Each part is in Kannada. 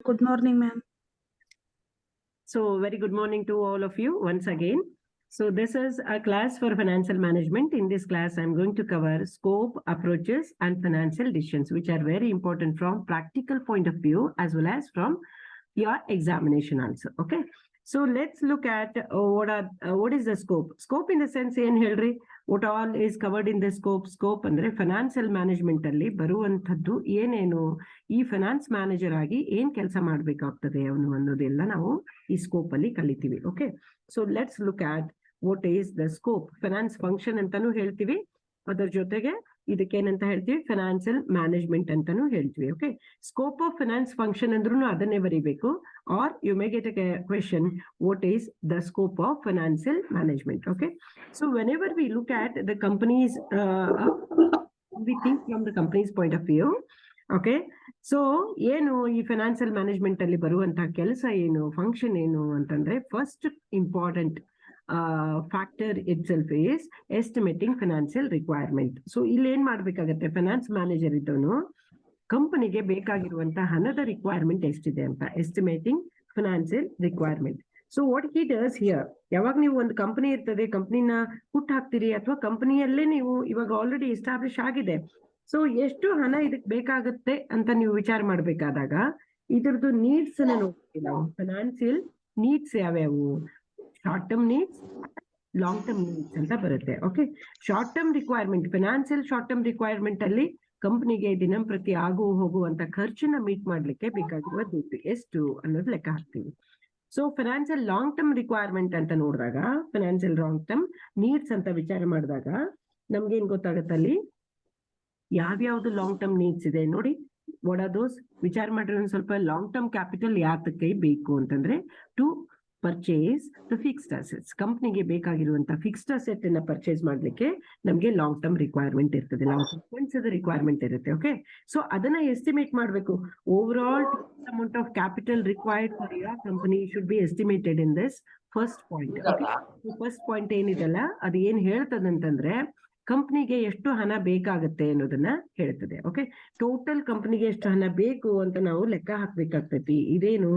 Good morning, ma'am. So very good morning to all of you once again. So this is a class for financial management. In this class, I'm going to cover scope, approaches, and financial decisions, which are very important from practical point of view as well as from your examination also. Okay. So let's look at what is the scope. Scope in the sense ಏನ್ ಹೇಳ್ರಿ, what all is covered in the scope. Scope ಅಂದ್ರೆ ಫೈನಾನ್ಷಿಯಲ್ ಮ್ಯಾನೇಜ್ಮೆಂಟ್ ಅಲ್ಲಿ ಬರುವಂತದ್ದು ಏನೇನು, ಈ ಫೈನಾನ್ಸ್ ಮ್ಯಾನೇಜರ್ ಆಗಿ ಏನ್ ಕೆಲಸ ಮಾಡ್ಬೇಕಾಗ್ತದೆ ಅವನು ಅನ್ನೋದೆಲ್ಲ ನಾವು ಈ ಸ್ಕೋಪ್ ಅಲ್ಲಿ ಕಲಿತೀವಿ. Okay, so let's look at what is the scope. Finance function ಅಂತಾನು ಹೇಳ್ತೀವಿ, ಅದರ ಜೊತೆಗೆ ಇದಕ್ಕೇನಂತ ಹೇಳ್ತೀವಿ, ಫೈನಾನ್ಷಿಯಲ್ ಮ್ಯಾನೇಜ್ಮೆಂಟ್ ಅಂತಾನು ಹೇಳ್ತೀವಿ. Okay, scope of finance function ಅಂದ್ರೂ ಅದನ್ನೇ ಬರೀಬೇಕು, or you may get a question, what is the scope of financial management. Okay, so whenever we look at the companies, we think from the companies point of view. Okay, so ಏನು ಈ ಫೈನಾನ್ಷಿಯಲ್ ಮ್ಯಾನೇಜ್ಮೆಂಟ್ ಅಲ್ಲಿ ಬರುವಂತಹ ಕೆಲಸ ಏನು, ಫಂಕ್ಷನ್ ಏನು ಅಂತಂದ್ರೆ, first important factor it self is estimating financial requirement. So ಇಲ್ಲಿ ಏನ್ ಮಾಡ್ಬೇಕಾಗತ್ತೆ, ಫೈನಾನ್ಸ್ ಮ್ಯಾನೇಜರ್ ಇದ್ದವನು ಕಂಪನಿಗೆ ಬೇಕಾಗಿರುವಂತಹ ಹಣದ ರಿಕ್ವೈರ್ಮೆಂಟ್ ಎಷ್ಟಿದೆ ಅಂತ estimating financial requirement. So what he does here, ಯಾವಾಗ ನೀವು ಒಂದು ಕಂಪನಿ ಇರ್ತದೆ, ಕಂಪನಿನ ಹುಟ್ಟು ಹಾಕ್ತೀರಿ ಅಥವಾ ಕಂಪನಿಯಲ್ಲೇ ನೀವು ಇವಾಗ ಆಲ್ರೆಡಿ ಎಸ್ಟಾಬ್ಲಿಷ್ ಆಗಿದೆ, ಸೊ ಎಷ್ಟು ಹಣ ಇದಕ್ಕೆ ಬೇಕಾಗುತ್ತೆ ಅಂತ ನೀವು ವಿಚಾರ ಮಾಡ್ಬೇಕಾದಾಗ ಇದ್ರದ್ದು ನೀಡ್ಸ್ ನೋಡ್ತೀವಿ ನಾವು. ಫೈನಾನ್ಷಿಯಲ್ ನೀಡ್ಸ್ ಯಾವ್ಯಾವು, short term needs, long term needs ಅಂತ ಬರುತ್ತೆ. Okay, short term requirement, financial short term requirement ಅಲ್ಲಿ ಕಂಪನಿಗೆ ದಿನಂಪ್ರತಿ ಆಗು ಹೋಗುವಂತ ಖರ್ಚನ್ನ ಮೀಟ್ ಮಾಡ್ಲಿಕ್ಕೆ ಬೇಕಾಗಿರುವ ದುಡ್ಡು ಎಷ್ಟು ಅನ್ನೋದು ಲೆಕ್ಕ ಹಾಕ್ತೀವಿ. So financial long term requirement ಅಂತ ನೋಡಿದಾಗ, ಫೈನಾನ್ಷಿಯಲ್ ಲಾಂಗ್ ಟರ್ಮ್ ನೀಡ್ಸ್ ಅಂತ ವಿಚಾರ ಮಾಡಿದಾಗ ನಮ್ಗೇನ್ ಗೊತ್ತಾಗತ್ತೆ, ಅಲ್ಲಿ ಯಾವ್ಯಾವ್ದು ಲಾಂಗ್ ಟರ್ಮ್ ನೀಡ್ಸ್ ಇದೆ ನೋಡಿ. ವಾಟ್ ಆರ್ ದೋಸ್, ವಿಚಾರ ಮಾಡಿದ್ರೆ ಒಂದು ಸ್ವಲ್ಪ. ಲಾಂಗ್ ಟರ್ಮ್ ಕ್ಯಾಪಿಟಲ್ ಯಾತಕ್ಕೆ ಬೇಕು ಅಂತಂದ್ರೆ, to purchase the fixed assets. ಕಂಪ್ನಿಗೆ ಬೇಕಾಗಿರುವಂತ ಫಿಕ್ಸ್ಡ್ ಅಸೆಟ್ ಅನ್ನ ಪರ್ಚೇಸ್ ಮಾಡ್ಲಿಕ್ಕೆ ನಮ್ಗೆ ಲಾಂಗ್ ಟರ್ಮ್ ರಿಕ್ವೈರ್ಮೆಂಟ್ ಇರ್ತದೆ, ಲಾಂಗ್ ಟರ್ಮ್ ಫಂಡ್ಸ್ ರಿಕ್ವೈರ್ಮೆಂಟ್ ಇರುತ್ತೆ. ಓಕೆ, ಸೊ ಅದನ್ನ ಎಸ್ಟಿಮೇಟ್ ಮಾಡ್ಬೇಕು. Overall amount of capital required for your company should be estimated in this first point. First point ಏನಿದೆಲ್ಲ ಅದು ಏನ್ ಹೇಳ್ತದಂತಂದ್ರೆ, ಕಂಪ್ನಿಗೆ ಎಷ್ಟು ಹಣ ಬೇಕಾಗುತ್ತೆ ಅನ್ನೋದನ್ನ ಹೇಳ್ತದೆ. ಓಕೆ, ಟೋಟಲ್ ಕಂಪ್ನಿಗೆ ಎಷ್ಟು ಹಣ ಬೇಕು ಅಂತ ನಾವು ಲೆಕ್ಕ ಹಾಕ್ಬೇಕಾಗ್ತೈತಿ. ಇದೇನು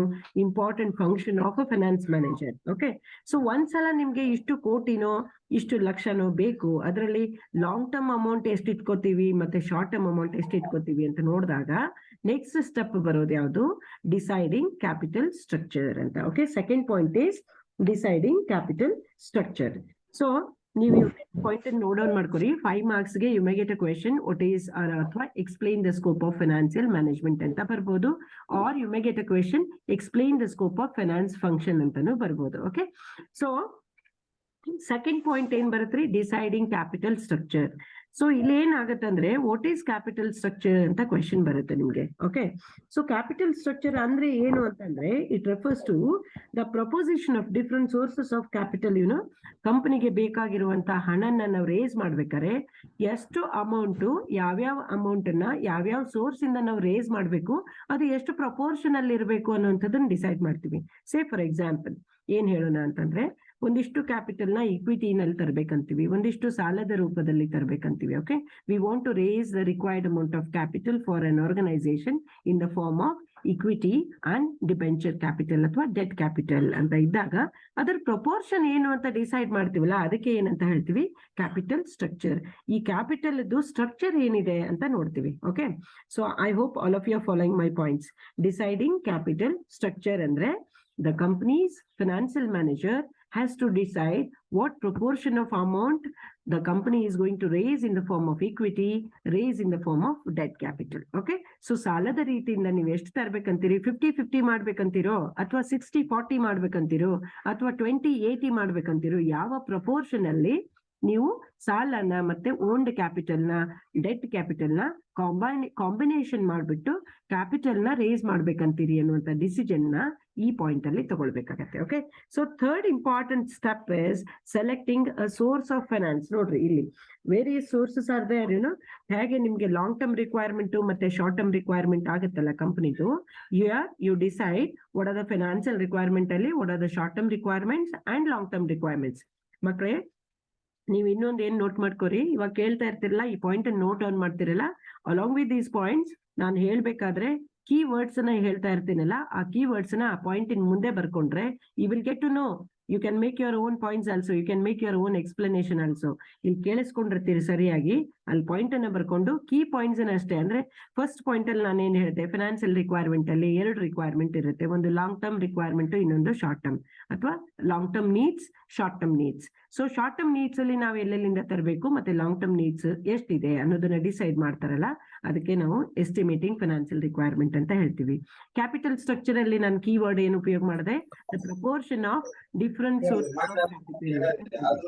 important function of a finance manager. Okay, so ಒಂದ್ಸಲ ನಿಮ್ಗೆ ಇಷ್ಟು ಕೋಟಿನೋ ಇಷ್ಟು ಲಕ್ಷನೋ ಬೇಕು, ಅದರಲ್ಲಿ ಲಾಂಗ್ ಟರ್ಮ್ ಅಮೌಂಟ್ ಎಷ್ಟು ಇಟ್ಕೋತೀವಿ ಮತ್ತೆ ಶಾರ್ಟ್ ಟರ್ಮ್ ಅಮೌಂಟ್ ಎಷ್ಟು ಇಟ್ಕೋತೀವಿ ಅಂತ ನೋಡಿದಾಗ ನೆಕ್ಸ್ಟ್ ಸ್ಟೆಪ್ ಬರೋದು ಯಾವುದು, ಡಿಸೈಡಿಂಗ್ ಕ್ಯಾಪಿಟಲ್ ಸ್ಟ್ರಕ್ಚರ್ ಅಂತ. Okay, second point is deciding capital structure. So ನೀವು ಪಾಯಿಂಟ್ ನೋಟ್ ಡೌನ್ ಮಾಡ್ಕೊರಿ. 5 marks ಗೆ you may get a question, what is ಅಥವಾ explain the scope of financial management ಅಂತ ಬರ್ಬೋದು, or you may get a question, explain the scope of finance function ಅಂತಾನು ಬರ್ಬೋದು. ಓಕೆ, ಸೊ ಸೆಕೆಂಡ್ ಪಾಯಿಂಟ್ ಏನ್ ಬರುತ್ತೆ, ಡಿಸೈಡಿಂಗ್ ಕ್ಯಾಪಿಟಲ್ ಸ್ಟ್ರಕ್ಚರ್. ಸೊ ಇಲ್ಲಿ ಏನಾಗತ್ತಂದ್ರೆ, ವಾಟ್ ಈಸ್ ಕ್ಯಾಪಿಟಲ್ ಸ್ಟ್ರಕ್ಚರ್ ಅಂತ ಕ್ವೆಶನ್ ಬರುತ್ತೆ ನಿಮ್ಗೆ. ಓಕೆ, ಸೊ ಕ್ಯಾಪಿಟಲ್ ಸ್ಟ್ರಕ್ಚರ್ ಅಂದ್ರೆ ಏನು ಅಂತಂದ್ರೆ, it refers to the proposition of different sources of capital. ಕಂಪನಿಗೆ ಬೇಕಾಗಿರುವಂತಹ ಹಣನ ನಾವು ರೇಸ್ ಮಾಡ್ಬೇಕಾದ್ರೆ ಎಷ್ಟು ಅಮೌಂಟ್, ಯಾವ್ಯಾವ ಅಮೌಂಟ್ ಅನ್ನ ಯಾವ್ಯಾವ ಸೋರ್ಸ್ ಇಂದ ನಾವು ರೇಸ್ ಮಾಡ್ಬೇಕು, ಅದು ಎಷ್ಟು ಪ್ರಪೋರ್ಷನ್ ಅಲ್ಲಿ ಇರಬೇಕು ಅನ್ನುವಂಥದ್ದನ್ನ ಡಿಸೈಡ್ ಮಾಡ್ತೀವಿ. ಸೇ ಫಾರ್ ಎಕ್ಸಾಂಪಲ್ ಏನ್ ಹೇಳೋಣ ಅಂತಂದ್ರೆ, ಒಂದಿಷ್ಟು ಕ್ಯಾಪಿಟಲ್ ನ ಇಕ್ವಿಟಿನಲ್ಲಿ ತರಬೇಕಂತೀವಿ, ಒಂದಿಷ್ಟು ಸಾಲದ ರೂಪದಲ್ಲಿ ತರಬೇಕಂತೀವಿ. Okay, we want to raise the required amount of capital for an organisation in the form of equity and debenture capital ಅಥವಾ ಡೆಟ್ ಕ್ಯಾಪಿಟಲ್ ಅಂತ ಇದ್ದಾಗ ಅದರ ಪ್ರಪೋರ್ಷನ್ ಏನು ಅಂತ ಡಿಸೈಡ್ ಮಾಡ್ತೀವಲ್ಲ, ಅದಕ್ಕೆ ಏನಂತ ಹೇಳ್ತೀವಿ, ಕ್ಯಾಪಿಟಲ್ ಸ್ಟ್ರಕ್ಚರ್. ಈ ಕ್ಯಾಪಿಟಲ್ ಸ್ಟ್ರಕ್ಚರ್ ಏನಿದೆ ಅಂತ ನೋಡ್ತೀವಿ. Okay, so I hope all of you are following my points. Deciding capital structure ಅಂದ್ರೆ, the company's financial manager has to decide what proportion of amount the company is going to raise in the form of equity, raise in the form of debt capital. Okay, so ಸಾಲದ ರೀತಿಯಿಂದ ನೀವು ಎಷ್ಟು ತರಬೇಕಂತೀರಿ, 50-50 ಮಾಡ್ಬೇಕಂತೀರೋ ಅಥವಾ 60-40 ಮಾಡ್ಬೇಕಂತೀರೋ ಅಥವಾ 20-80 ಮಾಡ್ಬೇಕಂತೀರೋ, ಯಾವ ಪ್ರಪೋರ್ಷನ್ ಅಲ್ಲಿ ನೀವು ಸಾಲನ ಮತ್ತೆ ಓನ್ಡ್ ಕ್ಯಾಪಿಟಲ್ ನ, ಡೆಟ್ ಕ್ಯಾಪಿಟಲ್ ನ ಕಾಂಬಿನೇಷನ್ ಮಾಡ್ಬಿಟ್ಟು ಕ್ಯಾಪಿಟಲ್ ನ ರೇಸ್ ಮಾಡ್ಬೇಕಂತೀರಿ ಅನ್ನುವಂತ ಡಿಸಿಷನ್ ನ ಈ ಪಾಯಿಂಟ್ ಅಲ್ಲಿ ತಗೊಳ್ಬೇಕಾಗತ್ತೆ. Okay, so third important step is selecting a source of finance. ನೋಡ್ರಿ, ಇಲ್ಲಿ ವೇರಿಯಸ್ ಸೋರ್ಸಸ್ ಆರ್ ದೇರ್. ಹೇಗೆ ನಿಮ್ಗೆ ಲಾಂಗ್ ಟರ್ಮ್ ರಿಕ್ವೈರ್ಮೆಂಟ್ ಮತ್ತೆ ಶಾರ್ಟ್ ಟರ್ಮ್ ರಿಕ್ವೈರ್ಮೆಂಟ್ ಆಗುತ್ತಲ್ಲ ಕಂಪನಿದು, you decide what are the financial requirement ಅಲ್ಲಿ, what are the short term requirements and long term requirements. ಮಕ್ಕಳೇ, ನೀವು ಇನ್ನೊಂದು ಏನ್ ನೋಟ್ ಮಾಡ್ಕೋರಿ, ಇವಾಗ ಕೇಳ್ತಾ ಇರ್ತಿರಲ್ಲ, ಈ ಪಾಯಿಂಟ್ ನೋಟ್ ಡೌನ್ ಮಾಡ್ತಿರಲ್ಲ, ಅಲಾಂಗ್ ವಿತ್ ದೀಸ್ ಪಾಯಿಂಟ್ಸ್ ನಾನು ಹೇಳ್ಬೇಕಾದ್ರೆ ಕೀ ವರ್ಡ್ಸ್ ಅನ್ನ ಹೇಳ್ತಾ ಇರ್ತೀನಲ್ಲ, ಆ ಕೀ ವರ್ಡ್ಸ್ ನ ಆ ಪಾಯಿಂಟ್ ಇನ್ ಮುಂದೆ ಬರ್ಕೊಂಡ್ರೆ you will get to know. You can make your own points also, you can make your own explanation also. ಇಲ್ಲಿ ಕೇಳಿಸ್ಕೊಂಡಿರ್ತೀರಿ ಸರಿಯಾಗಿ, ಅಲ್ಲಿ ಪಾಯಿಂಟ್ ಅನ್ನ ಬರ್ಕೊಂಡು ಕೀ ಪಾಯಿಂಟ್ಸ್ ಅಷ್ಟೇ. ಅಂದ್ರೆ ಫಸ್ಟ್ ಪಾಯಿಂಟ್ ಅಲ್ಲಿ ನಾನು ಏನ್ ಹೇಳಿದೆ, ಫಿನಾನ್ಷಿಯಲ್ ರಿಕ್ವೈರ್ಮೆಂಟ್ ಅಲ್ಲಿ 2 ರಿಕ್ವೈರ್ಮೆಂಟ್ ಇರುತ್ತೆ. ಒಂದು ಲಾಂಗ್ ಟರ್ಮ್ ರಿಕ್ವೈರ್ಮೆಂಟ್, ಇನ್ನೊಂದು ಶಾರ್ಟ್ ಟರ್ಮ್ ಅಥವಾ long term needs, short term needs. So short term needs ಅಲ್ಲಿ ನಾವು ಎಲ್ಲೆಲ್ಲಿಂದ ತರಬೇಕು ಮತ್ತೆ ಲಾಂಗ್ ಟರ್ಮ್ ನೀಡ್ಸ್ ಎಷ್ಟಿದೆ ಅನ್ನೋದನ್ನ ಡಿಸೈಡ್ ಮಾಡ್ತಾರಲ್ಲ, ಅದಕ್ಕೆ ನಾವು ಎಸ್ಟಿಮೇಟಿಂಗ್ ಫಿನಾನ್ಷಿಯಲ್ ರಿಕ್ವೈರ್ಮೆಂಟ್ ಅಂತ ಹೇಳ್ತೀವಿ. ಕ್ಯಾಪಿಟಲ್ ಸ್ಟ್ರಕ್ಚರ್ ಅಲ್ಲಿ ನಾನು ಕೀವರ್ಡ್ ಏನು ಉಪಯೋಗ ಮಾಡಿದೆ, the proportion of different sources of capital.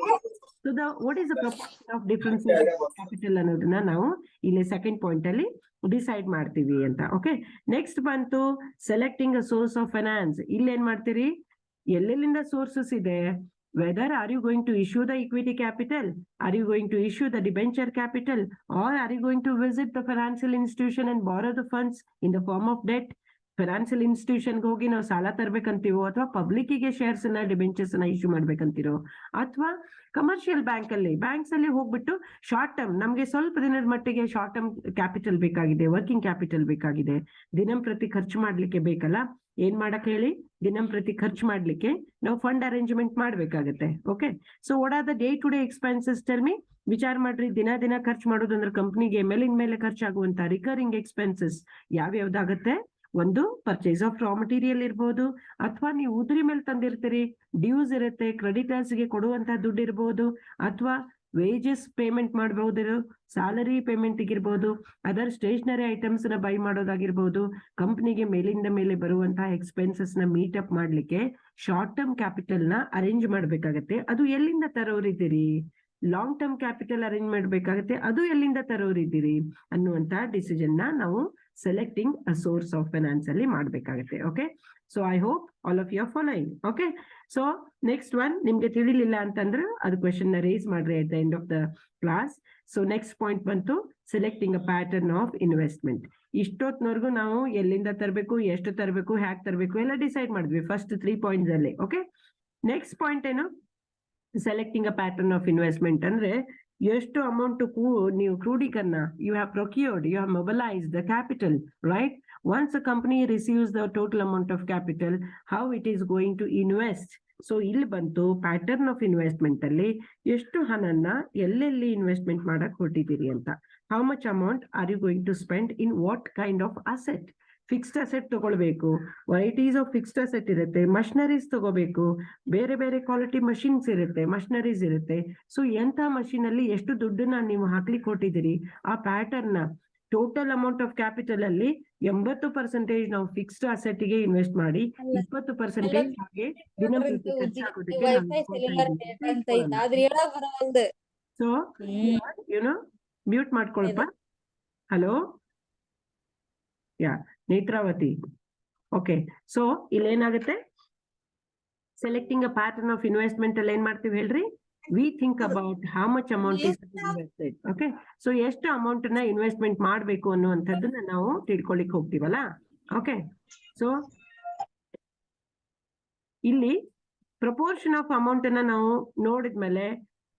So what is the proportion of different sources of capital ಅನ್ನೋದನ್ನ ನಾವು ಇಲ್ಲಿ ಸೆಕೆಂಡ್ ಪಾಯಿಂಟ್ ಅಲ್ಲಿ ಡಿಸೈಡ್ ಮಾಡ್ತೀವಿ ಅಂತ. ಓಕೆ, ನೆಕ್ಸ್ಟ್ ಬಂತು selecting a source of finance. ಇಲ್ಲಿ ಏನ್ ಮಾಡ್ತೀರಿ, ಎಲ್ಲೆಲ್ಲಿಂದ ಸೋರ್ಸಸ್ ಇದೆ, whether are you going to issue the equity capital, are you going to issue the debenture capital, or are you going to visit the financial institution and borrow the funds in the form of debt. Financial institution ಹೋಗಿ ನಾವು ಸಾಲ ತರಬೇಕಂತೀವೋ, ಅಥವಾ ಪಬ್ಲಿಕ್ ಗೆ ಶೇರ್ಸ್ ಅನ್ನ ಡಿಬೆಂಚರ್ಸ್ ಅನ್ನ ಇಶ್ಯೂ ಮಾಡ್ಬೇಕಂತೀರೋ, ಅಥವಾ ಕಮರ್ಷಿಯಲ್ ಬ್ಯಾಂಕ್ಸ್ ಅಲ್ಲಿ ಹೋಗ್ಬಿಟ್ಟು ಶಾರ್ಟ್ ಟರ್ಮ್, ನಮ್ಗೆ ಸ್ವಲ್ಪ ದಿನದ ಮಟ್ಟಿಗೆ ಶಾರ್ಟ್ ಟರ್ಮ್ ಕ್ಯಾಪಿಟಲ್ ಬೇಕಾಗಿದೆ, ವರ್ಕಿಂಗ್ ಕ್ಯಾಪಿಟಲ್ ಬೇಕಾಗಿದೆ, ದಿನಂಪ್ರತಿ ಖರ್ಚು ಮಾಡ್ಲಿಕ್ಕೆ ಬೇಕಲ್ಲ, ಏನ್ ಮಾಡಕ್ ಹೇಳಿ, ದಿನಂಪ್ರತಿ ಖರ್ಚು ಮಾಡ್ಲಿಕ್ಕೆ ನಾವು ಫಂಡ್ ಅರೇಂಜ್ಮೆಂಟ್ ಮಾಡ್ಬೇಕಾಗತ್ತೆ. Okay, so what are the day to day expenses, tell me. ವಿಚಾರ ಮಾಡ್ರಿ, ದಿನ ಕಂರ್ಚು ಮಾಡೋದಂದ್ರೆ ಕಂಪ್ನಿಗೆ ಮೇಲಿನ ಮೇಲೆ ಖರ್ಚಾಗುವಂತ ರಿಕರಿಂಗ್ ಎಕ್ಸ್ಪೆನ್ಸಸ್ ಯಾವ್ಯಾವ್ದಾಗತ್ತೆ. ಒಂದು ಪರ್ಚೇಸ್ ಆಫ್ ರಾ ಮಟೀರಿಯಲ್ ಇರ್ಬೋದು, ಅಥವಾ ನೀವು ಉದ್ರಿ ಮೇಲೆ ತಂದಿರ್ತೀರಿ, ಡ್ಯೂಸ್ ಇರುತ್ತೆ, ಕ್ರೆಡಿಟರ್ಸ್ ಗೆ ಕೊಡುವಂತ ದುಡ್ಡು ಇರ್ಬೋದು, ಅಥವಾ ವೇಜಸ್ ಪೇಮೆಂಟ್ ಮಾಡಬಹುದು, ಸ್ಯಾಲರಿ ಪೇಮೆಂಟ್ ಇರ್ಬೋದು, ಅದರ್ ಸ್ಟೇಷನರಿ ಐಟಮ್ಸ್ ನ ಬೈ ಮಾಡೋದಾಗಿರ್ಬೋದು. ಕಂಪ್ನಿಗೆ ಮೇಲಿಂದ ಮೇಲೆ ಬರುವಂತಹ ಎಕ್ಸ್ಪೆನ್ಸಸ್ ನ ಮೀಟ್ ಅಪ್ ಮಾಡ್ಲಿಕ್ಕೆ ಶಾರ್ಟ್ ಟರ್ಮ್ ಕ್ಯಾಪಿಟಲ್ ನ ಅರೇಂಜ್ ಮಾಡ್ಬೇಕಾಗತ್ತೆ. ಅದು ಎಲ್ಲಿಂದ ತರೋರಿದ್ದೀರಿ, ಲಾಂಗ್ ಟರ್ಮ್ ಕ್ಯಾಪಿಟಲ್ ಅರೇಂಜ್ ಮಾಡ್ಬೇಕಾಗತ್ತೆ, ಅದು ಎಲ್ಲಿಂದ ತರೋರಿದ್ದೀರಿ ಅನ್ನುವಂತ ಡಿಸಿಷನ್ ನ ನಾವು selecting a source of finance ಅಲ್ಲಿ ಮಾಡ್ಬೇಕಾಗತ್ತೆ. Okay, so I hope all of you are following. Okay, so next one, ನಿಮ್ಗೆ ತಿಳಿಲಿಲ್ಲ ಅಂತಂದ್ರೆ ಅದು ಕ್ವೆಶನ್ ನ ರೇಸ್ ಮಾಡ್ರಿ at the end of the class. So next point ಬಂತು selecting a pattern of investment. ಇಷ್ಟೊತ್ನವರೆಗೂ ನಾವು ಎಲ್ಲಿಂದ ತರಬೇಕು, ಎಷ್ಟು ತರಬೇಕು, ಹ್ಯಾಕ್ ತರಬೇಕು ಎಲ್ಲ ಡಿಸೈಡ್ ಮಾಡಿದ್ವಿ ಫಸ್ಟ್ 3 ಪಾಯಿಂಟ್ಸ್ ಅಲ್ಲಿ. ಓಕೆ, ನೆಕ್ಸ್ಟ್ ಪಾಯಿಂಟ್ ಏನು, selecting a pattern of investment ಅಂದ್ರೆ ಎಷ್ಟು ಅಮೌಂಟ್ ನೀವು ಕ್ರೋಢೀಕರಣ, you have procured, you have mobilise the capital, right. Once a company receives the total amount of capital, how it is going to invest. So ಇಲ್ಲಿ ಬಂತು ಪ್ಯಾಟರ್ನ್ ಆಫ್ ಇನ್ವೆಸ್ಟ್ಮೆಂಟ್ ಅಲ್ಲಿ ಎಷ್ಟು ಹಣನ ಎಲ್ಲೆಲ್ಲಿ ಇನ್ವೆಸ್ಟ್ಮೆಂಟ್ ಮಾಡಕ್ ಹೊರಟಿದ್ದೀರಿ ಅಂತ. How much amount are you going to spend in what kind of asset. Fixed asset ತಗೊಳ್ಬೇಕು, ವೆರೈಟೀಸ್ ಆಫ್ ಫಿಕ್ಸ್ಡ್ ಅಸೆಟ್ ಇರುತ್ತೆ, ಮಷಿನರೀಸ್ ತಗೋಬೇಕು, ಬೇರೆ ಬೇರೆ ಕ್ವಾಲಿಟಿ ಮಷಿನ್ಸ್ ಇರುತ್ತೆ, ಮಷಿನರೀಸ್ ಇರುತ್ತೆ. ಸೊ ಎಂತ ಮಷಿನ್ ಅಲ್ಲಿ ಎಷ್ಟು ದುಡ್ಡನ್ನ ನೀವು ಹಾಕ್ಲಿಕ್ಕೆ ಕೊಟ್ಟಿದ್ದೀರಿ, ಆ ಪ್ಯಾಟರ್ನ್ ನ ಟೋಟಲ್ ಅಮೌಂಟ್ ಆಫ್ ಕ್ಯಾಪಿಟಲ್ ಅಲ್ಲಿ 80% ನಾವು ಫಿಕ್ಸ್ಡ್ ಅಸೆಟ್ ಗೆ ಇನ್ವೆಸ್ಟ್ ಮಾಡಿ, 20% ಹಾಗೆ ದಿನಂಪ್ರತಿ ಖರ್ಚಾಗೋದಕ್ಕೆ. ಸೊ ಯುನೋ ಮ್ಯೂಟ್ ಮಾಡ್ಕೊಳಪ್ಪ. Hello, yeah Netravathi. Okay, so ಇಲ್ಲೇನಾಗುತ್ತೆ, selecting a pattern of investment ಅಲ್ಲಿ ಏನ್ ಮಾಡ್ತೀವಿ ಹೇಳ್ರಿ, we think about how much amount is invested. Okay, so ಎಷ್ಟು ಅಮೌಂಟ್ ನ ಇನ್ವೆಸ್ಟ್ಮೆಂಟ್ ಮಾಡ್ಬೇಕು ಅನ್ನುವಂಥದ್ದನ್ನ ನಾವು ತಿಳ್ಕೊಳಿಕ್ ಹೋಗ್ತೀವಲ್ಲ. ಓಕೆ, ಸೊ ಇಲ್ಲಿ ಪ್ರಪೋರ್ಷನ್ ಆಫ್ ಅಮೌಂಟ್ ಅನ್ನ ನಾವು ನೋಡಿದ್ಮೇಲೆ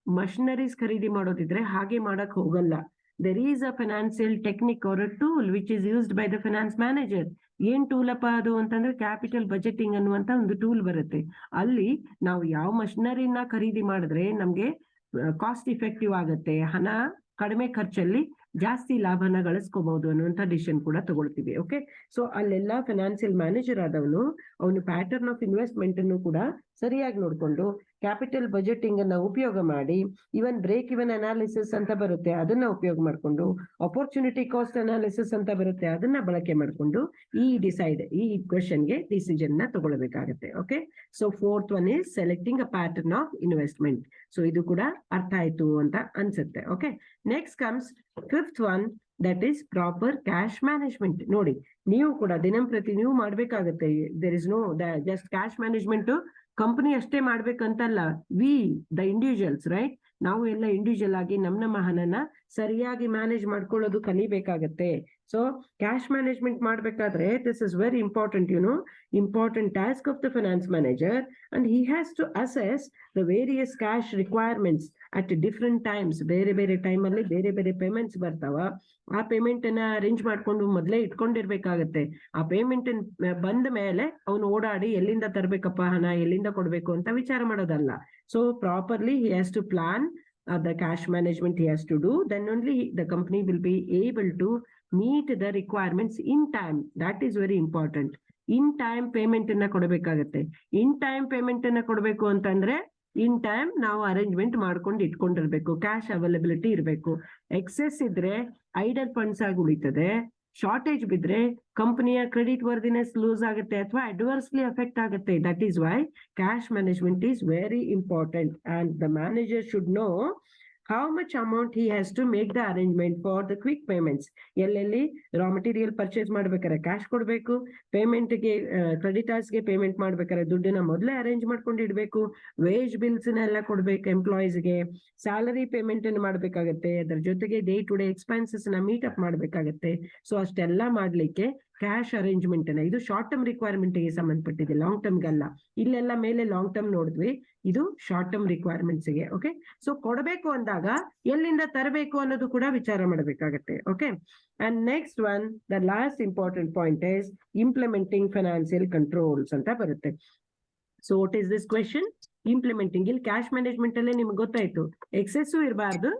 ಮಷಿನರೀಸ್ ಖರೀದಿ ಮಾಡೋದಿದ್ರೆ ಹಾಗೆ ಮಾಡಕ್ ಹೋಗಲ್ಲ. There is a financial technique or a tool which is used by the finance manager. ಏನ್ ಟೂಲ್ ಅಪ್ಪ ಅದು ಅಂತಂದ್ರೆ ಕ್ಯಾಪಿಟಲ್ ಬಜೆಟಿಂಗ್ ಅನ್ನುವಂತ ಒಂದು ಟೂಲ್ ಬರುತ್ತೆ. ಅಲ್ಲಿ ನಾವು ಯಾವ ಮಷಿನರಿನ ಖರೀದಿ ಮಾಡಿದ್ರೆ ನಮ್ಗೆ ಕಾಸ್ಟ್ ಇಫೆಕ್ಟಿವ್ ಆಗುತ್ತೆ, ಹಣ ಕಡಿಮೆ ಖರ್ಚಲ್ಲಿ ಜಾಸ್ತಿ ಲಾಭನ ಗಳಿಸ್ಕೋಬಹುದು ಅನ್ನುವಂತ ಡಿಸಿಷನ್ ಕೂಡ ತಗೊಳ್ತೀವಿ. ಓಕೆ, ಸೊ ಅಲ್ಲೆಲ್ಲ ಫೈನಾನ್ಷಿಯಲ್ ಮ್ಯಾನೇಜರ್ ಆದವನು ಅವನು ಪ್ಯಾಟರ್ನ್ ಆಫ್ ಇನ್ವೆಸ್ಟ್ಮೆಂಟ್ ಅನ್ನು ಕೂಡ ಸರಿಯಾಗಿ ನೋಡ್ಕೊಂಡು ಕ್ಯಾಪಿಟಲ್ ಬಜೆಟಿಂಗ್ ಅನ್ನ ಉಪಯೋಗ ಮಾಡಿ, ಇವನ್ ಬ್ರೇಕ್ ಇವನ್ ಅನಾಲಿಸಿಸ್ ಅಂತ ಬರುತ್ತೆ ಅದನ್ನ ಉಪಯೋಗ ಮಾಡ್ಕೊಂಡು, ಅಪರ್ಚುನಿಟಿ ಕಾಸ್ಟ್ ಅನಾಲಿಸಿಸ್ ಅಂತ ಬರುತ್ತೆ ಅದನ್ನ ಬಳಕೆ ಮಾಡ್ಕೊಂಡು ಈ ಕ್ವೆಶನ್ ಗೆ ಡಿಸಿಷನ್ ನ ತಗೊಳ್ಬೇಕಾಗತ್ತೆ. Okay, so 4th one is selecting a pattern of investment. So ಇದು ಕೂಡ ಅರ್ಥ ಆಯ್ತು ಅಂತ ಅನ್ಸುತ್ತೆ. Okay, next comes 5th one, that is proper cash management. ನೋಡಿ, ನೀವು ಕೂಡ ದಿನಂಪ್ರತಿ ನೀವು ಮಾಡ್ಬೇಕಾಗತ್ತೆ. There is no just cash management company ಅಷ್ಟೇ ಮಾಡ್ಬೇಕಂತಲ್ಲ, ವಿ ದ ಇಂಡಿವಿಜುವಲ್ಸ್, ರೈಟ್, ನಾವು ಎಲ್ಲ ಇಂಡಿವಿಜುವಲ್ ಆಗಿ ನಮ್ಮ ಹಣನ ಸರಿಯಾಗಿ ಮ್ಯಾನೇಜ್ ಮಾಡ್ಕೊಳ್ಳೋದು ಕಲಿಬೇಕಾಗತ್ತೆ. ಸೊ ಕ್ಯಾಶ್ ಮ್ಯಾನೇಜ್ಮೆಂಟ್ ಮಾಡ್ಬೇಕಾದ್ರೆ this is very important, important task of the finance manager, and he has to assess the various cash requirements at different times, ಬೇರೆ ಬೇರೆ ಟೈಮ್ ಅಲ್ಲಿ ಬೇರೆ ಬೇರೆ ಪೇಮೆಂಟ್ಸ್ ಬರ್ತಾವ. ಆ ಪೇಮೆಂಟ್ ಅನ್ನ ಅರೇಂಜ್ ಮಾಡ್ಕೊಂಡು ಮೊದ್ಲೇ ಇಟ್ಕೊಂಡಿರ್ಬೇಕಾಗತ್ತೆ. ಆ ಪೇಮೆಂಟ್ ಬಂದ ಮೇಲೆ ಅವನು ಓಡಾಡಿ ಎಲ್ಲಿಂದ ತರ್ಬೇಕಪ್ಪ ಹಣ, ಎಲ್ಲಿಂದ ಕೊಡ್ಬೇಕು ಅಂತ ವಿಚಾರ ಮಾಡೋದಲ್ಲ. So properly he has to plan the cash management he has to do, then only the company will be able to meet the requirements in time. That is very important. In time payment ಅನ್ನ ಕೊಡಬೇಕಾಗತ್ತೆ. in time payment ಅನ್ನ ಕೊಡಬೇಕು ಅಂತಂದ್ರೆ ಇನ್ ಟೈಮ್ ನಾವು ಅರೇಂಜ್ಮೆಂಟ್ ಮಾಡ್ಕೊಂಡು ಇಟ್ಕೊಂಡಿರ್ಬೇಕು, ಕ್ಯಾಶ್ ಅವೈಲಬಿಲಿಟಿ ಇರಬೇಕು. ಎಕ್ಸೆಸ್ ಇದ್ರೆ ಐಡಲ್ ಫಂಡ್ಸ್ ಆಗಿ ಉಳಿತದೆ. ಶಾರ್ಟೇಜ್ ಬಿದ್ರೆ ಕಂಪನಿಯ ಕ್ರೆಡಿಟ್ ವರ್ದಿನೆಸ್ ಲೂಸ್ ಆಗುತ್ತೆ ಅಥವಾ ಅಡ್ವರ್ಸ್ಲಿ ಅಫೆಕ್ಟ್ ಆಗುತ್ತೆ. That is why cash management is very important and the manager should know how much amount he has to make the arrangement for the quick payments. ಎಲ್ಲೆಲ್ಲಿ ರಾ ಮಟೀರಿಯಲ್ ಪರ್ಚೇಸ್ ಮಾಡ್ಬೇಕಾದ್ರೆ ಕ್ಯಾಶ್ ಕೊಡ್ಬೇಕು, ಪೇಮೆಂಟ್ಗೆ ಕ್ರೆಡಿಟರ್ಸ್ಗೆ ಪೇಮೆಂಟ್ ಮಾಡ್ಬೇಕಾದ್ರೆ ದುಡ್ಡನ್ನ ಮೊದಲೇ ಅರೇಂಜ್ ಮಾಡ್ಕೊಂಡು ಇಡ್ಬೇಕು, ವೇಜ್ ಬಿಲ್ಸ್ ಎಲ್ಲ ಕೊಡ್ಬೇಕು, ಎಂಪ್ಲಾಯೀಸ್ಗೆ ಸ್ಯಾಲರಿ ಪೇಮೆಂಟ್ ಅನ್ನು ಮಾಡ್ಬೇಕಾಗತ್ತೆ, ಅದ್ರ ಜೊತೆಗೆ ಡೇ ಟು ಡೇ ಎಕ್ಸ್ಪೆನ್ಸಸ್ ನ ಮೀಟ್ ಅಪ್ ಮಾಡ್ಬೇಕಾಗತ್ತೆ. ಸೊ ಅಷ್ಟೆಲ್ಲ ಮಾಡ್ಲಿಕ್ಕೆ ಕ್ಯಾಶ್ ಅರೇಂಜ್ಮೆಂಟ್ ಅನ್ನ, ಇದು ಶಾರ್ಟ್ ಟರ್ಮ್ ರಿಕ್ವೈರ್ಮೆಂಟ್ ಗೆ ಸಂಬಂಧಪಟ್ಟಿದೆ, ಲಾಂಗ್ ಟರ್ಮ್ ಗಲ್ಲ. ಇಲ್ಲೆಲ್ಲ ಮೇಲೆ ಲಾಂಗ್ ಟರ್ಮ್ ನೋಡಿದ್ವಿ, ಇದು ಶಾರ್ಟ್ ಟರ್ಮ್ ರಿಕ್ವೈರ್ಮೆಂಟ್ಸ್ ಗೆ. ಓಕೆ, ಸೊ ಕೊಡಬೇಕು ಅಂದಾಗ ಎಲ್ಲಿಂದ ತರಬೇಕು ಅನ್ನೋದು ಕೂಡ ವಿಚಾರ ಮಾಡಬೇಕಾಗತ್ತೆ. Okay, and next one, the last important point is implementing financial controls ಅಂತ ಬರುತ್ತೆ. So what is this question? Implementing. ಇಲ್ಲಿ ಕ್ಯಾಶ್ ಮ್ಯಾನೇಜ್ಮೆಂಟ್ ಅಲ್ಲೇ ನಿಮ್ಗೆ ಗೊತ್ತಾಯ್ತು, ಎಕ್ಸೆಸ್ಸು ಇರಬಾರ್ದು,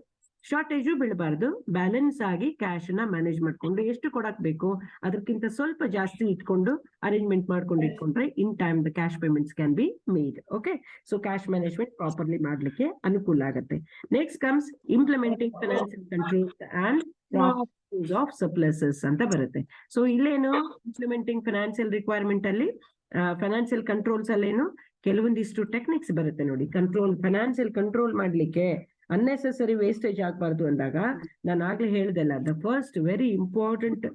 ಶಾರ್ಟೇಜು ಬೀಳಬಾರ್ದು, ಬ್ಯಾಲೆನ್ಸ್ ಆಗಿ ಕ್ಯಾಶ್ ನ ಮ್ಯಾನೇಜ್ ಮಾಡ್ಕೊಂಡು ಎಷ್ಟು ಕೊಡಕ್ ಬೇಕು ಅದಕ್ಕಿಂತ ಸ್ವಲ್ಪ ಜಾಸ್ತಿ ಇಟ್ಕೊಂಡು ಅರೇಂಜ್ಮೆಂಟ್ ಮಾಡ್ಕೊಂಡು ಇಟ್ಕೊಂಡ್ರೆ in time the cash payments can be made. Okay, so cash management properly ಮಾಡ್ಲಿಕ್ಕೆ ಅನುಕೂಲ ಆಗುತ್ತೆ. Next comes implementing financial controls and use of surpluses ಅಂತ ಬರುತ್ತೆ. ಸೊ ಇಲ್ಲೇನು ಇಂಪ್ಲಿಮೆಂಟಿಂಗ್ ಫೈನಾನ್ಸಿಯಲ್ ರಿಕ್ವೈರ್ಮೆಂಟ್ ಅಲ್ಲಿ ಫೈನಾನ್ಸಿಯಲ್ ಕಂಟ್ರೋಲ್ಸ್ ಅಲ್ಲೇನು ಕೆಲವೊಂದಿಷ್ಟು ಟೆಕ್ನಿಕ್ಸ್ ಬರುತ್ತೆ ನೋಡಿ. ಕಂಟ್ರೋಲ್, ಫೈನಾನ್ಸಿಯಲ್ ಕಂಟ್ರೋಲ್ ಮಾಡ್ಲಿಕ್ಕೆ ಅನ್ನೆಸೆಸರಿ ವೇಸ್ಟೇಜ್ ಆಗ್ಬಾರ್ದು ಅಂದಾಗ ನಾನು ಆಗ್ಲೇ ಹೇಳ್ದಲ್ಲ, the first very important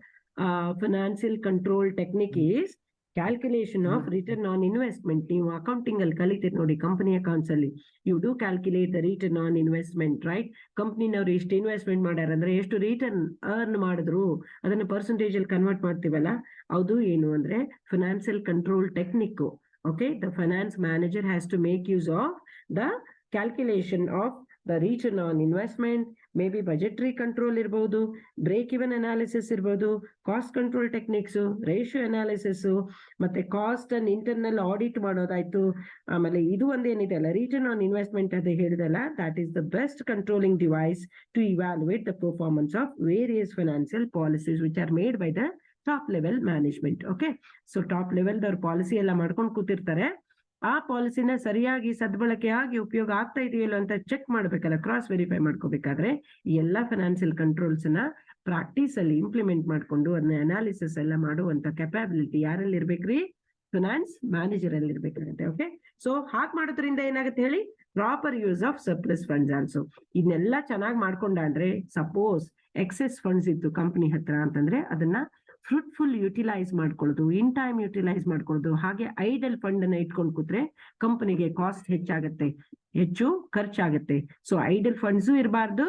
financial control technique is calculation of return on investment. ನೀವು ಅಕೌಂಟಿಂಗ್ ಅಲ್ಲಿ ಕಲಿತೀರಿ ನೋಡಿ, ಕಂಪನಿ ಅಕೌಂಟ್ಸ್ ಅಲ್ಲಿ you do calculate the return on investment, right? ಕಂಪ್ನಿನವ್ರು ಎಷ್ಟು ಇನ್ವೆಸ್ಟ್ಮೆಂಟ್ ಮಾಡ್ಯಾರ ಅಂದ್ರೆ ಎಷ್ಟು ರಿಟರ್ನ್ ಅರ್ನ್ ಮಾಡಿದ್ರು ಅದನ್ನ ಪರ್ಸೆಂಟೇಜ್ ಅಲ್ಲಿ ಕನ್ವರ್ಟ್ ಮಾಡ್ತೀವಲ್ಲ, ಅದು ಏನು ಅಂದ್ರೆ financial control technique. Okay, the finance manager has to make use of the calculation of the return on investment, maybe budgetary control ಇರಬಹುದು, ಬ್ರೇಕ್ ಇವನ್ ಅನಾಲಿಸಿಸ್ ಇರಬಹುದು, cost control techniques, ratio analysis, ಮತ್ತೆ ಕಾಸ್ಟ್ ಅಂಡ್ ಇಂಟರ್ನಲ್ ಆಡಿಟ್ ಮಾಡೋದಾಯ್ತು. ಆಮೇಲೆ ಇದು ಒಂದೇನಿದೆ ಅಲ್ಲ, ರಿಟರ್ನ್ ಆನ್ ಇನ್ವೆಸ್ಟ್ಮೆಂಟ್ ಅದೇ ಹೇಳಿದಲ್ಲ, that is the best controlling device to evaluate the performance of various financial policies which are made by the top level management. Okay, so top level ದವ್ರ ಪಾಲಿಸಿ ಎಲ್ಲ ಮಾಡ್ಕೊಂಡು ಕೂತಿರ್ತಾರೆ. ಆ ಪಾಲಿಸಿನ ಸರಿಯಾಗಿ ಸದ್ಬಳಕೆ ಆಗಿ ಉಪಯೋಗ ಆಗ್ತಾ ಇದೆಯಲ್ಲ ಅಂತ ಚೆಕ್ ಮಾಡ್ಬೇಕಲ್ಲ, ಕ್ರಾಸ್ ವೆರಿಫೈ ಮಾಡ್ಕೋಬೇಕಾದ್ರೆ ಈ ಎಲ್ಲಾ ಫೈನಾನ್ಸಿಯಲ್ ಕಂಟ್ರೋಲ್ಸ್ ನ ಪ್ರಾಕ್ಟೀಸ್ ಅಲ್ಲಿ ಇಂಪ್ಲಿಮೆಂಟ್ ಮಾಡ್ಕೊಂಡು ಅದನ್ನ ಅನಾಲಿಸಿಸ್ ಎಲ್ಲ ಮಾಡುವಂತ ಕೆಪಾಬಿಲಿಟಿ ಯಾರಲ್ಲಿ ಇರ್ಬೇಕ್ರಿ? ಫೈನಾನ್ಸ್ ಮ್ಯಾನೇಜರ್ ಅಲ್ಲಿ ಇರ್ಬೇಕಾಗುತ್ತೆ. ಓಕೆ, ಸೊ ಹಾಗೆ ಮಾಡೋದ್ರಿಂದ ಏನಾಗುತ್ತೆ ಹೇಳಿ? Proper use of surplus funds also. ಇದನ್ನೆಲ್ಲ ಚೆನ್ನಾಗಿ ಮಾಡ್ಕೊಂಡ ಅಂದ್ರೆ, ಸಪೋಸ್ ಎಕ್ಸೆಸ್ ಫಂಡ್ಸ್ ಇತ್ತು ಕಂಪನಿ ಹತ್ರ ಅಂತಂದ್ರೆ ಅದನ್ನ ಫ್ರೂಟ್ಫುಲ್ ಯುಟಿಲೈಸ್ ಮಾಡ್ಕೊಳ್ಳೋದು, ಇನ್ ಟೈಮ್ ಯುಟಿಲೈಸ್ ಮಾಡ್ಕೊಳ್ಳೋದು. ಹಾಗೆ ಐಡಲ್ ಫಂಡ್ ಅನ್ನ ಇಟ್ಕೊಂಡು ಕೂತ್ರೆ ಕಂಪನಿಗೆ ಕಾಸ್ಟ್ ಹೆಚ್ಚಾಗತ್ತೆ, ಹೆಚ್ಚು ಖರ್ಚಾಗತ್ತೆ. ಸೊ ಐಡಲ್ ಫಂಡ್ಸು ಇರಬಾರ್ದು.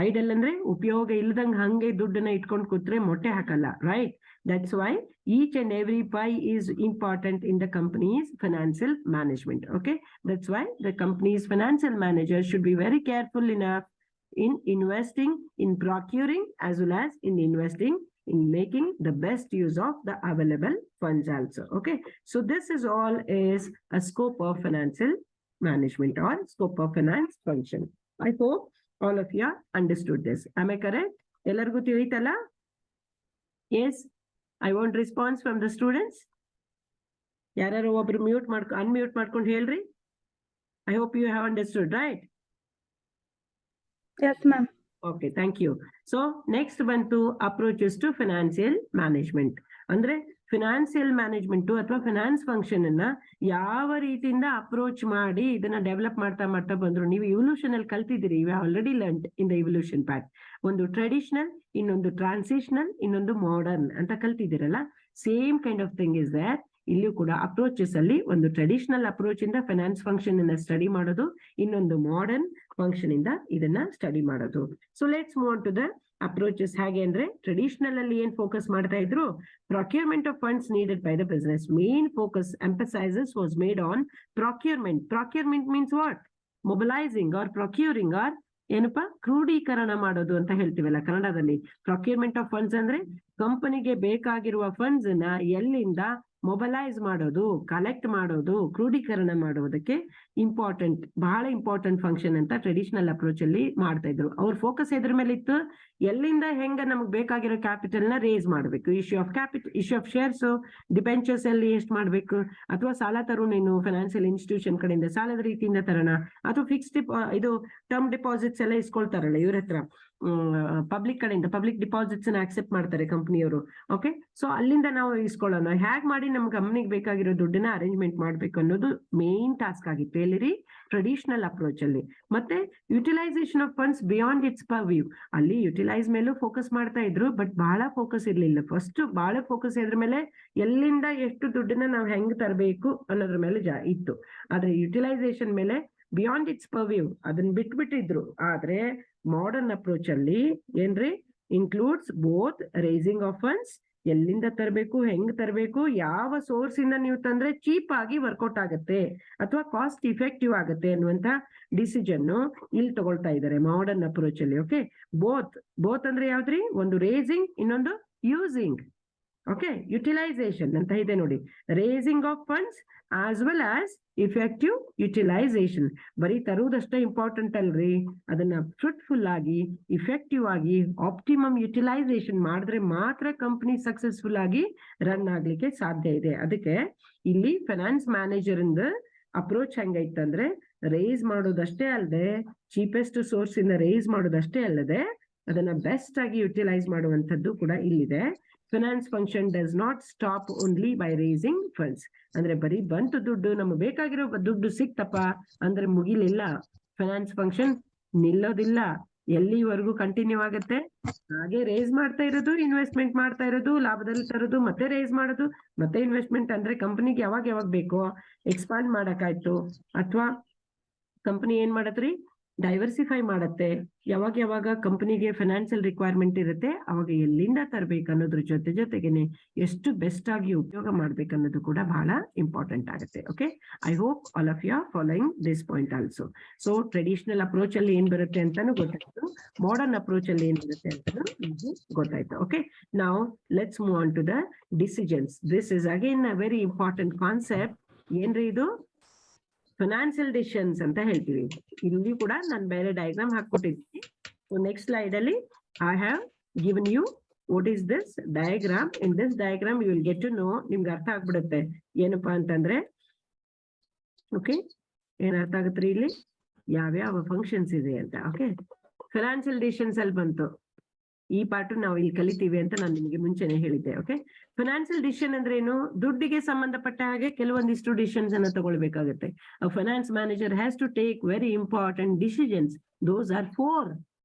ಐಡಲ್ ಅಂದ್ರೆ ಉಪಯೋಗ ಇಲ್ದಂಗ್ ಹಂಗೆ ದುಡ್ಡನ್ನ ಇಟ್ಕೊಂಡು ಕೂತ್ರೆ ಮೊಟ್ಟೆ ಹಾಕಲ್ಲ, right? That's why each and every pie is important in the company's financial management. Okay, that's why the company's financial manager should be very careful enough in investing, in procuring, as well as in investing in making the best use of the available funds also. Okay, so this is all is a scope of financial management or scope of finance function. I hope all of you understood this. Am I correct? Ellargu ತಿಳಿತಲ್ಲ? Yes, I want response from the students. ಯಾರು ಒಬ್ರು unmute ಮಾಡ್ಕೊಂಡು ಹೇಳ್ರಿ. I hope you have understood, right? Yes, ma'am. Okay, thank you. So next ಬಂತು approaches to financial management. ಅಂದ್ರೆ ಫಿನಾನ್ಸಿಯಲ್ ಮ್ಯಾನೇಜ್ಮೆಂಟ್ ಅಥವಾ ಫಿನಾನ್ಸ್ ಫಂಕ್ಷನ್ ಅನ್ನ ಯಾವ ರೀತಿಯಿಂದ ಅಪ್ರೋಚ್ ಮಾಡಿ ಇದನ್ನ ಡೆವಲಪ್ ಮಾಡ್ತಾ ಬಂದ್ರು. ನೀವು ಇವಲ್ಯೂಷನ್ ಅಲ್ಲಿ ಕಲ್ತಿದ್ದೀರಿ, you have already learned in the evolution part. ಒಂದು ಟ್ರೆಡಿಷನಲ್, ಇನ್ನೊಂದು ಟ್ರಾನ್ಸಿಷನಲ್, ಇನ್ನೊಂದು ಮಾಡರ್ನ್ ಅಂತ ಕಲ್ತಿದ್ದೀರಲ್ಲ. Same kind of thing is that ಇಲ್ಲಿಯೂ ಕೂಡ ಅಪ್ರೋಚಸ್ ಅಲ್ಲಿ ಒಂದು ಟ್ರೆಡಿಷನಲ್ ಅಪ್ರೋಚ್ ಇಂದ ಫೈನಾನ್ಸ್ ಫಂಕ್ಷನ್ ಅನ್ನ ಸ್ಟಡಿ ಮಾಡೋದು, ಇನ್ನೊಂದು ಮಾಡರ್ನ್ ಫಂಕ್ಷನ್ ಇಂದ ಇದನ್ನ ಸ್ಟಡಿ ಮಾಡೋದು. So let's move on to the approaches. ಹಾಗೆ ಅಂದ್ರೆ ಟ್ರೆಡಿಷನಲ್ ಅಲ್ಲಿ ಏನ್ ಫೋಕಸ್ ಮಾಡ್ತಾ ಇದ್ರು? Procurement of funds needed by the business. Main focus emphasises was made on procurement. Procurement means what? Mobilising or procuring or ಏನಪ್ಪಾ ಕ್ರೋಢೀಕರಣ ಮಾಡೋದು ಅಂತ ಹೇಳ್ತೀವಲ್ಲ ಕನ್ನಡದಲ್ಲಿ. ಪ್ರೊಕ್ಯೂರ್ಮೆಂಟ್ ಆಫ್ ಫಂಡ್ಸ್ ಅಂದ್ರೆ ಕಂಪನಿಗೆ ಬೇಕಾಗಿರುವ ಫಂಡ್ಸ್ ನ ಎಲ್ಲಿಂದ ಮೊಬಲೈಸ್ ಮಾಡೋದು, ಕಲೆಕ್ಟ್ ಮಾಡೋದು, ಕ್ರೋಢೀಕರಣ ಮಾಡುವುದಕ್ಕೆ ಬಹಳ ಇಂಪಾರ್ಟೆಂಟ್ ಫಂಕ್ಷನ್ ಅಂತ ಟ್ರೆಡಿಷನಲ್ ಅಪ್ರೋಚ್ ಅಲ್ಲಿ ಮಾಡ್ತಾ ಇದ್ರು. ಅವ್ರ ಫೋಕಸ್ ಎದ್ರ ಮೇಲೆ ಇತ್ತು, ಎಲ್ಲಿಂದ ಹೆಂಗ ನಮ್ಗೆ ಬೇಕಾಗಿರೋ ಕ್ಯಾಪಿಟಲ್ ನ ರೇಸ್ ಮಾಡ್ಬೇಕು, ಇಶ್ಯೂ ಆಫ್ ಶೇರ್ಸ್, ಡಿಬೆಂಚರ್ಸ್ ಅಲ್ಲಿ ಎಷ್ಟು ಮಾಡ್ಬೇಕು, ಅಥವಾ ಸಾಲ ತರೋಣೇನು ಫೈನಾನ್ಸಿಯಲ್ ಇನ್ಸ್ಟಿಟ್ಯೂಷನ್ ಕಡೆಯಿಂದ ಸಾಲದ ರೀತಿಯಿಂದ ತರೋಣ, ಅಥವಾ ಫಿಕ್ಸ್ಡ್ ಇದು ಟರ್ಮ್ ಡಿಪಾಸಿಟ್ಸ್ ಎಲ್ಲ ಇಸ್ಕೊಳ್ತಾರಲ್ಲ ಇವ್ರ ಹತ್ರ, ಪಬ್ಲಿಕ್ ಕಡೆಯಿಂದ ಪಬ್ಲಿಕ್ ಡಿಪಾಸಿಟ್ಸ್ ಆಕ್ಸೆಪ್ಟ್ ಮಾಡ್ತಾರೆ ಕಂಪನಿಯವರು. ಓಕೆ, ಸೊ ಅಲ್ಲಿಂದ ನಾವು ಇಸ್ಕೊಳ್ಳೋಣ, ಹೇಗ್ ಮಾಡಿ ನಮ್ ಕಂಪ್ನಿಗೆ ಬೇಕಾಗಿರೋ ದುಡ್ಡನ್ನ ಅರೇಂಜ್ಮೆಂಟ್ ಮಾಡ್ಬೇಕು ಅನ್ನೋದು ಮೇನ್ ಟಾಸ್ಕ್ ಆಗಿತ್ತು ಎಲ್ಲಿರಿ ಟ್ರೆಡಿಷನಲ್ ಅಪ್ರೋಚ್ ಅಲ್ಲಿ. ಮತ್ತೆ utilisation of funds beyond it's purview, ಅಲ್ಲಿ ಯುಟಿಲೈಸ್ ಮೇಲೂ ಫೋಕಸ್ ಮಾಡ್ತಾ ಇದ್ರು, ಬಟ್ ಬಹಳ ಫೋಕಸ್ ಇರ್ಲಿಲ್ಲ. ಫಸ್ಟ್ ಬಹಳ ಫೋಕಸ್ ಇದ್ರ ಮೇಲೆ ಎಲ್ಲಿಂದ ಎಷ್ಟು ದುಡ್ಡನ್ನ ನಾವು ಹೆಂಗ್ ತರಬೇಕು ಅನ್ನೋದ್ರ ಮೇಲೆ ಇತ್ತು. ಆದ್ರೆ ಯುಟಿಲೈಸೇಷನ್ ಮೇಲೆ ಬಿಯಾಂಡ್ ಇಟ್ಸ್ ಪರ್ವ್ಯೂ ಅದನ್ನ ಬಿಟ್ಬಿಟ್ಟಿದ್ರು. ಆದ್ರೆ ಮಾಡರ್ನ್ ಅಪ್ರೋಚ್ ಅಲ್ಲಿ ಏನ್ರಿ includes both raising of funds, ಎಲ್ಲಿಂದ ತರಬೇಕು, ಹೆಂಗ್ ತರಬೇಕು, ಯಾವ ಸೋರ್ಸ್ ಇಂದ ನೀವು ತಂದ್ರೆ ಚೀಪ್ ಆಗಿ ವರ್ಕೌಟ್ ಆಗುತ್ತೆ ಅಥವಾ ಕಾಸ್ಟ್ ಇಫೆಕ್ಟಿವ್ ಆಗುತ್ತೆ ಅನ್ನುವಂತ ಡಿಸಿಷನ್ ಇಲ್ಲಿ ತಗೊಳ್ತಾ ಇದ್ದಾರೆ ಮಾಡರ್ನ್ ಅಪ್ರೋಚ್ ಅಲ್ಲಿ. ಓಕೆ, ಬೋತ್ ಅಂದ್ರೆ ಯಾವ್ದ್ರಿ, ಒಂದು ರೇಸಿಂಗ್, ಇನ್ನೊಂದು ಯೂಸಿಂಗ್. ಓಕೆ, ಯುಟಿಲೈಸೇಷನ್ ಅಂತ ಇದೆ ನೋಡಿ, raising of funds as well as effective utilisation. ಬರೀ ತರುವುದಷ್ಟೇ ಇಂಪಾರ್ಟೆಂಟ್ ಅಲ್ರಿ, ಅದನ್ನ ಫ್ರೂಟ್ಫುಲ್ ಆಗಿ, ಇಫೆಕ್ಟಿವ್ ಆಗಿ, ಆಪ್ಟಿಮಮ್ ಯುಟಿಲೈಸೇಷನ್ ಮಾಡಿದ್ರೆ ಮಾತ್ರ ಕಂಪನಿ ಸಕ್ಸಸ್ಫುಲ್ ಆಗಿ ರನ್ ಆಗ್ಲಿಕ್ಕೆ ಸಾಧ್ಯ ಇದೆ. ಅದಕ್ಕೆ ಇಲ್ಲಿ ಫೈನಾನ್ಸ್ ಮ್ಯಾನೇಜರ್ ಇಂದ ಅಪ್ರೋಚ್ ಹೆಂಗೈತಂದ್ರೆ, ರೈಸ್ ಮಾಡೋದಷ್ಟೇ ಅಲ್ಲದೆ, ಚೀಪೆಸ್ಟ್ ಸೋರ್ಸ್ ಇಂದ ರೈಸ್ ಮಾಡೋದಷ್ಟೇ ಅಲ್ಲದೆ, ಅದನ್ನ ಬೆಸ್ಟ್ ಆಗಿ ಯುಟಿಲೈಸ್ ಮಾಡುವಂತದ್ದು ಕೂಡ ಇಲ್ಲಿದೆ. Finance function does not stop only by raising funds. ಅಂದ್ರೆ ಬರೀ ಬಂತು ದುಡ್ಡು, ನಮ್ಗೆ ಬೇಕಾಗಿರೋ ದುಡ್ಡು ಸಿಕ್ತಪ್ಪ ಅಂದ್ರೆ ಮುಗಿಲಿಲ್ಲ, ಫೈನಾನ್ಸ್ ಫಂಕ್ಷನ್ ನಿಲ್ಲೋದಿಲ್ಲ, ಎಲ್ಲಿವರೆಗೂ ಕಂಟಿನ್ಯೂ ಆಗುತ್ತೆ. ಹಾಗೆ ರೇಸ್ ಮಾಡ್ತಾ ಇರೋದು, ಇನ್ವೆಸ್ಟ್ಮೆಂಟ್ ಮಾಡ್ತಾ ಇರೋದು, ಲಾಭದಲ್ಲಿ ತರೋದು, ಮತ್ತೆ ರೇಸ್ ಮಾಡೋದು, ಮತ್ತೆ ಇನ್ವೆಸ್ಟ್ಮೆಂಟ್. ಅಂದ್ರೆ ಕಂಪನಿಗೆ ಯಾವಾಗ ಬೇಕೋ ಎಕ್ಸ್ಪಾಂಡ್ ಮಾಡಕ್ಕಾಯ್ತು, ಅಥವಾ ಕಂಪನಿ ಏನ್ ಮಾಡತ್ರಿ, ಡೈವರ್ಸಿಫೈ ಮಾಡತ್ತೆ. ಯಾವಾಗ ಕಂಪನಿಗೆ ಫೈನಾನ್ಸಿಯಲ್ ರಿಕ್ವೈರ್ಮೆಂಟ್ ಇರುತ್ತೆ ಅವಾಗ ಎಲ್ಲಿಂದ ತರಬೇಕು ಅನ್ನೋದ್ರ ಜೊತೆಗೇನೆ ಎಷ್ಟು ಬೆಸ್ಟ್ ಆಗಿ ಉಪಯೋಗ ಮಾಡ್ಬೇಕು ಅನ್ನೋದು ಕೂಡ ಬಹಳ ಇಂಪಾರ್ಟೆಂಟ್ ಆಗುತ್ತೆ. Okay, I hope all of you are following this point also. So traditional approach ಅಲ್ಲಿ ಏನ್ ಬರುತ್ತೆ ಅಂತಾನು ಗೊತ್ತಾಯ್ತು, ಮಾಡರ್ನ್ ಅಪ್ರೋಚ್ ಅಲ್ಲಿ ಏನ್ ಬರುತ್ತೆ ಅಂತಾನು ನಿಮ್ಗೆ ಗೊತ್ತಾಯ್ತು. ಓಕೆ, ನಾವು let's move on to the decisions. This is again a very important concept. ಏನ್ರಿ ಇದು, ಫೈನಾನ್ಸಿಯಲ್ ಡಿಸಿಷನ್ಸ್ ಅಂತ ಹೇಳ್ತೀವಿ. ಇಲ್ಲಿ ಕೂಡ ನಾನು ಬೇರೆ ಡಯಾಗ್ರಾಮ್ ಹಾಕೊಟ್ಟಿದ್ದೀನಿ. ಸೊ ನೆಕ್ಸ್ಟ್ ಸ್ಲೈಡ್ ಅಲ್ಲಿ I have given you what is this diagram. In this diagram you will get to know, ನಿಮ್ಗೆ ಅರ್ಥ ಆಗ್ಬಿಡುತ್ತೆ ಏನಪ್ಪಾ ಅಂತಂದ್ರೆ. ಓಕೆ, ಏನ್ ಅರ್ಥ ಆಗತ್ರಿ ಇಲ್ಲಿ ಯಾವ್ಯಾವ ಫಂಕ್ಷನ್ಸ್ ಇದೆ ಅಂತ. ಓಕೆ, ಫೈನಾನ್ಸಿಯಲ್ ಡಿಸಿಷನ್ಸ್ ಅಲ್ಲಿ ಬಂತು, ಈ ಪಾರ್ಟ್ ನಾವು ಇಲ್ಲಿ ಕಲಿತೀವಿ ಅಂತ ನಾನು ನಿಮಗೆ ಮುಂಚೆನೆ ಹೇಳಿದ್ದೆ. ಓಕೆ, ಫೈನಾನ್ಸಿಯಲ್ ಡಿಸಿಷನ್ ಅಂದ್ರೆ ಏನು, ದುಡ್ಡಿಗೆ ಸಂಬಂಧಪಟ್ಟ ಹಾಗೆ ಕೆಲವೊಂದಿಷ್ಟು ಡಿಸಿಷನ್ಸ್ ಅನ್ನ ತಗೊಳ್ಬೇಕಾಗುತ್ತೆ. Finance manager has to take very important decisions. Those are 4.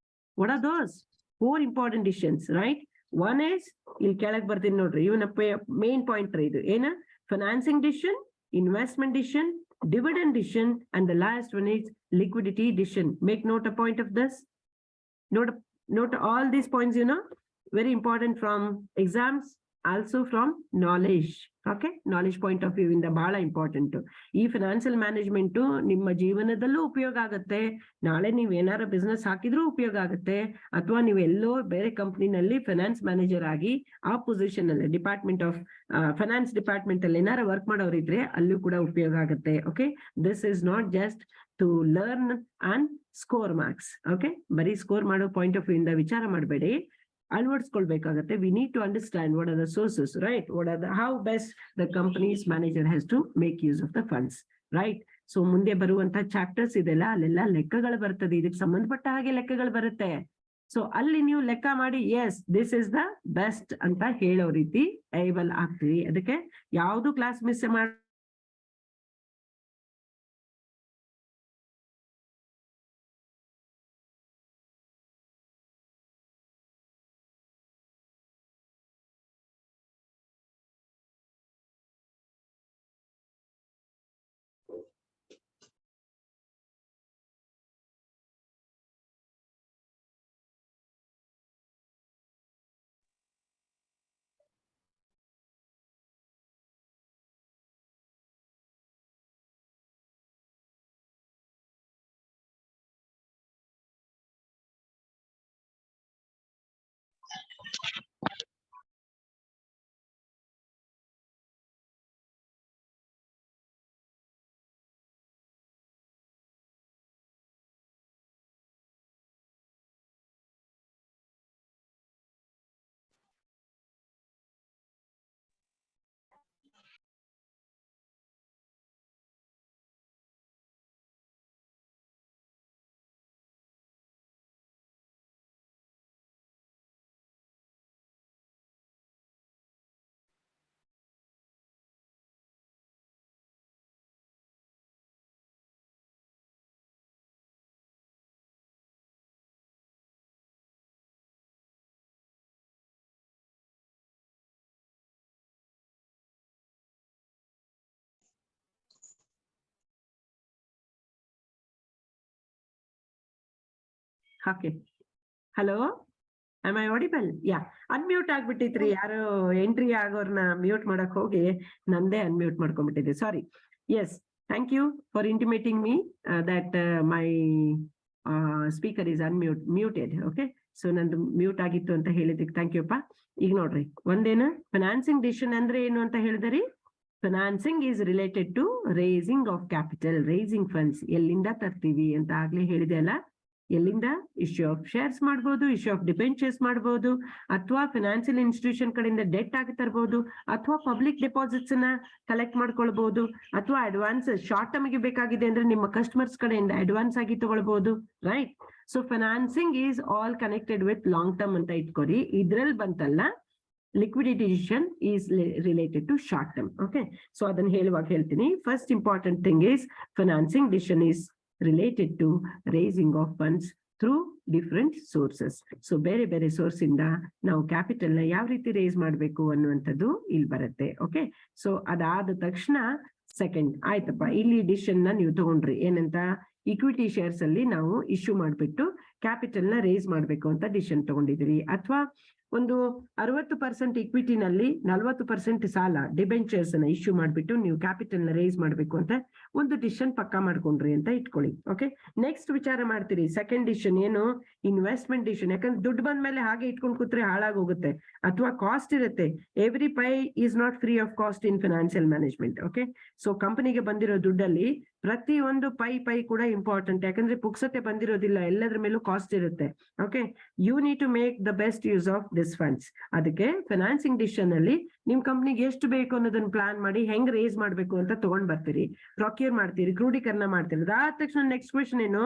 What are those 4 important decisions, right? One is, ಇಲ್ಲಿ ಕೆಳಗೆ ಬರ್ತೀನಿ ನೋಡ್ರಿ, ಇವನ ಮೇನ್ ಪಾಯಿಂಟ್ ಇದು ಏನ, financing decision, investment decision, dividend decision, and the last one is liquidity decision. Make note a point of this. Note all these points, very important from exams, also from knowledge. Okay, knowledge point of view ಇಂದ ಬಹಳ ಇಂಪಾರ್ಟೆಂಟ್. ಈ ಫೈನಾನ್ಸಿಯಲ್ ಮ್ಯಾನೇಜ್ಮೆಂಟ್ ನಿಮ್ಮ ಜೀವನದಲ್ಲೂ ಉಪಯೋಗ ಆಗುತ್ತೆ. ನಾಳೆ ನೀವು ಏನಾರ ಬಿಸ್ನೆಸ್ ಹಾಕಿದ್ರೂ ಉಪಯೋಗ ಆಗುತ್ತೆ, ಅಥವಾ ನೀವು ಎಲ್ಲೋ ಬೇರೆ ಕಂಪ್ನಿನಲ್ಲಿ ಫೈನಾನ್ಸ್ ಮ್ಯಾನೇಜರ್ ಆಗಿ ಆ ಪೊಸಿಷನ್ ಅಲ್ಲಿ ಡಿಪಾರ್ಟ್ಮೆಂಟ್ ಆಫ್ ಫೈನಾನ್ಸ್ ಡಿಪಾರ್ಟ್ಮೆಂಟ್ ಅಲ್ಲಿ ಏನಾರ ವರ್ಕ್ ಮಾಡೋರಿದ್ರೆ ಅಲ್ಲೂ ಕೂಡ ಉಪಯೋಗ ಆಗುತ್ತೆ. Okay, this is not just to learn and score marks. Okay, ಬರೀ ಸ್ಕೋರ್ ಮಾಡೋ ಪಾಯಿಂಟ್ ಆಫ್ ವ್ಯೂ ಇಂದ ವಿಚಾರ ಮಾಡಬೇಡಿ, ಅಳವಡಿಸ್ಕೊಳ್ಬೇಕಾಗತ್ತೆ. We need to understand what are the sources, right? What are the how best the companies manager has to make use of the funds, right? So ಮುಂದೆ ಬರುವಂತ ಚಾಪ್ಟರ್ಸ್ ಇದೆಲ್ಲ, ಅಲ್ಲೆಲ್ಲ ಲೆಕ್ಕಗಳು ಬರ್ತದೆ, ಇದಕ್ಕೆ ಸಂಬಂಧಪಟ್ಟ ಹಾಗೆ ಲೆಕ್ಕಗಳು ಬರುತ್ತೆ. ಸೊ ಅಲ್ಲಿ ನೀವು ಲೆಕ್ಕ ಮಾಡಿ yes this is the best ಅಂತ ಹೇಳೋ ರೀತಿ ಏಬಲ್ ಆಗ್ತೀವಿ. ಅದಕ್ಕೆ ಯಾವ್ದು ಕ್ಲಾಸ್ ಮಿಸ್ ಮಾಡಿ okay. Hello, am I audible? Yeah, unmute ಆಗ್ಬಿಟ್ಟಿತ್ರಿ. ಯಾರು ಎಂಟ್ರಿ ಆಗೋರ್ನ ಮ್ಯೂಟ್ ಮಾಡಕ್ ಹೋಗಿ ನಂದೇ ಅನ್ಮ್ಯೂಟ್ ಮಾಡ್ಕೊಂಡ್ಬಿಟ್ಟಿದೆ, sorry. Yes, thank you for intimating me that my speaker is muted. Okay, so ನಂದು ಮ್ಯೂಟ್ ಆಗಿತ್ತು ಅಂತ ಹೇಳಿದಕ್ಕೆ ಥ್ಯಾಂಕ್ ಯು ಅಪ್ಪ. ಈಗ ನೋಡ್ರಿ, ಒಂದೇನು ಫೈನಾನ್ಸಿಂಗ್ ಡಿಸಿಷನ್ ಅಂದ್ರೆ ಏನು ಅಂತ ಹೇಳಿದ್ರಿ. Financing is related to raising of capital, raising funds ಎಲ್ಲಿಂದ ತರ್ತೀವಿ ಅಂತ ಆಗ್ಲೇ ಹೇಳಿದೆ ಅಲ್ಲ. ಎಲ್ಲಿಂದ? ಇಶ್ಯೂ ಆಫ್ ಶೇರ್ಸ್ ಮಾಡ್ಬೋದು, ಇಶ್ಯೂ ಆಫ್ ಡಿಬೆಂಚರ್ಸ್ ಮಾಡ್ಬೋದು, ಅಥವಾ ಫಿನಾನ್ಷಿಯಲ್ ಇನ್ಸ್ಟಿಟ್ಯೂಷನ್ ಕಡೆಯಿಂದ ಡೆಟ್ ಆಗಿ ತರ್ಬೋದು, ಅಥವಾ ಪಬ್ಲಿಕ್ ಡೆಪಾಸಿಟ್ಸ್ ನ ಕಲೆಕ್ಟ್ ಮಾಡ್ಕೊಳ್ಬಹುದು, ಅಥವಾ ಅಡ್ವಾನ್ಸ್ ಶಾರ್ಟ್ ಟರ್ಮ್ ಗೆ ಬೇಕಾಗಿದೆ ಅಂದ್ರೆ ನಿಮ್ಮ ಕಸ್ಟಮರ್ಸ್ ಕಡೆಯಿಂದ ಅಡ್ವಾನ್ಸ್ ಆಗಿ ತಗೊಳ್ಬಹುದು, right? So financing is all connected with long term ಅಂತ ಇಟ್ಕೊರಿ. ಇದ್ರಲ್ಲಿ ಬಂತಲ್ಲ liquidity decision is related to short term. Okay, so adan heluವಾಗ ಹೇಳ್ತೀನಿ. First important thing is financing decision is related to raising of funds through different sources. So ಬೇರೆ ಸೋರ್ಸ್ ಇಂದ ನಾವು ಕ್ಯಾಪಿಟಲ್ ನ ಯಾವ ರೀತಿ ರೇಸ್ ಮಾಡಬೇಕು ಅನ್ನುವಂಥದ್ದು ಇಲ್ಲಿ ಬರುತ್ತೆ. ಓಕೆ, ಸೊ ಅದಾದ ತಕ್ಷಣ ಸೆಕೆಂಡ್ ಆಯ್ತಪ್ಪ, ಇಲ್ಲಿ ಡಿಸಿಷನ್ ನ ನೀವು ತಗೊಂಡ್ರಿ ಏನಂತ, ಇಕ್ವಿಟಿ ಶೇರ್ಸ್ ಅಲ್ಲಿ ನಾವು ಇಶ್ಯೂ ಮಾಡ್ಬಿಟ್ಟು ಕ್ಯಾಪಿಟಲ್ ನ ರೇಸ್ ಮಾಡ್ಬೇಕು ಅಂತ ಡಿಸಿಷನ್ ತಗೊಂಡಿದ್ರಿ, ಅಥವಾ ಒಂದು 60% ಇಕ್ವಿಟಿನಲ್ಲಿ 40% ಸಾಲ ಡಿಬೆಂಚರ್ಸ್ ನ ಇಶ್ಯೂ ಮಾಡ್ಬಿಟ್ಟು ನೀವು ಕ್ಯಾಪಿಟಲ್ ನ ರೇಸ್ ಮಾಡ್ಬೇಕು ಅಂತ ಒಂದು ಡಿಸಿಷನ್ ಪಕ್ಕಾ ಮಾಡ್ಕೊಂಡ್ರಿ ಅಂತ ಇಟ್ಕೊಳ್ಳಿ. ಓಕೆ, ನೆಕ್ಸ್ಟ್ ವಿಚಾರ ಮಾಡ್ತೀರಿ ಸೆಕೆಂಡ್ ಡಿಸಿಷನ್ ಏನು, ಇನ್ವೆಸ್ಟ್ಮೆಂಟ್ ಡಿಸಿಷನ್. ಯಾಕಂದ್ರೆ ದುಡ್ಡು ಬಂದ್ಮೇಲೆ ಹಾಗೆ ಇಟ್ಕೊಂಡ್ ಕೂತ್ರೆ ಹಾಳಾಗೋಗುತ್ತೆ, ಅಥವಾ ಕಾಸ್ಟ್ ಇರುತ್ತೆ. Every pie is not free of cost in financial management. Okay, so ಕಂಪನಿಗೆ ಬಂದಿರೋ ದುಡ್ಡಲ್ಲಿ ಪ್ರತಿ ಒಂದು ಪೈ ಕೂಡ ಇಂಪಾರ್ಟೆಂಟ್, ಯಾಕಂದ್ರೆ ಪುಕ್ಸತೆ ಬಂದಿರೋದಿಲ್ಲ, ಎಲ್ಲದ್ರ ಮೇಲೂ ಕಾಸ್ಟ್ ಇರುತ್ತೆ. Okay, you need to make the best use of this funds. ಅದಕ್ಕೆ ಫೈನಾನ್ಸಿಂಗ್ ಡಿಸಿಷನ್ ಅಲ್ಲಿ ನಿಮ್ ಕಂಪ್ನಿಗೆ ಎಷ್ಟು ಬೇಕು ಅನ್ನೋದನ್ನ ಪ್ಲಾನ್ ಮಾಡಿ ಹೆಂಗ್ ರೇಸ್ ಮಾಡ್ಬೇಕು ಅಂತ ತಗೊಂಡ್ ಬರ್ತೀರಿ, ಪ್ರೊಕ್ಯೂರ್ ಮಾಡ್ತೀರಿ, ಕ್ರೋಢೀಕರಣ ಮಾಡ್ತೀರಿ. ಅದಾದ ತಕ್ಷಣ ನೆಕ್ಸ್ಟ್ ಕ್ವೆಶನ್ ಏನು,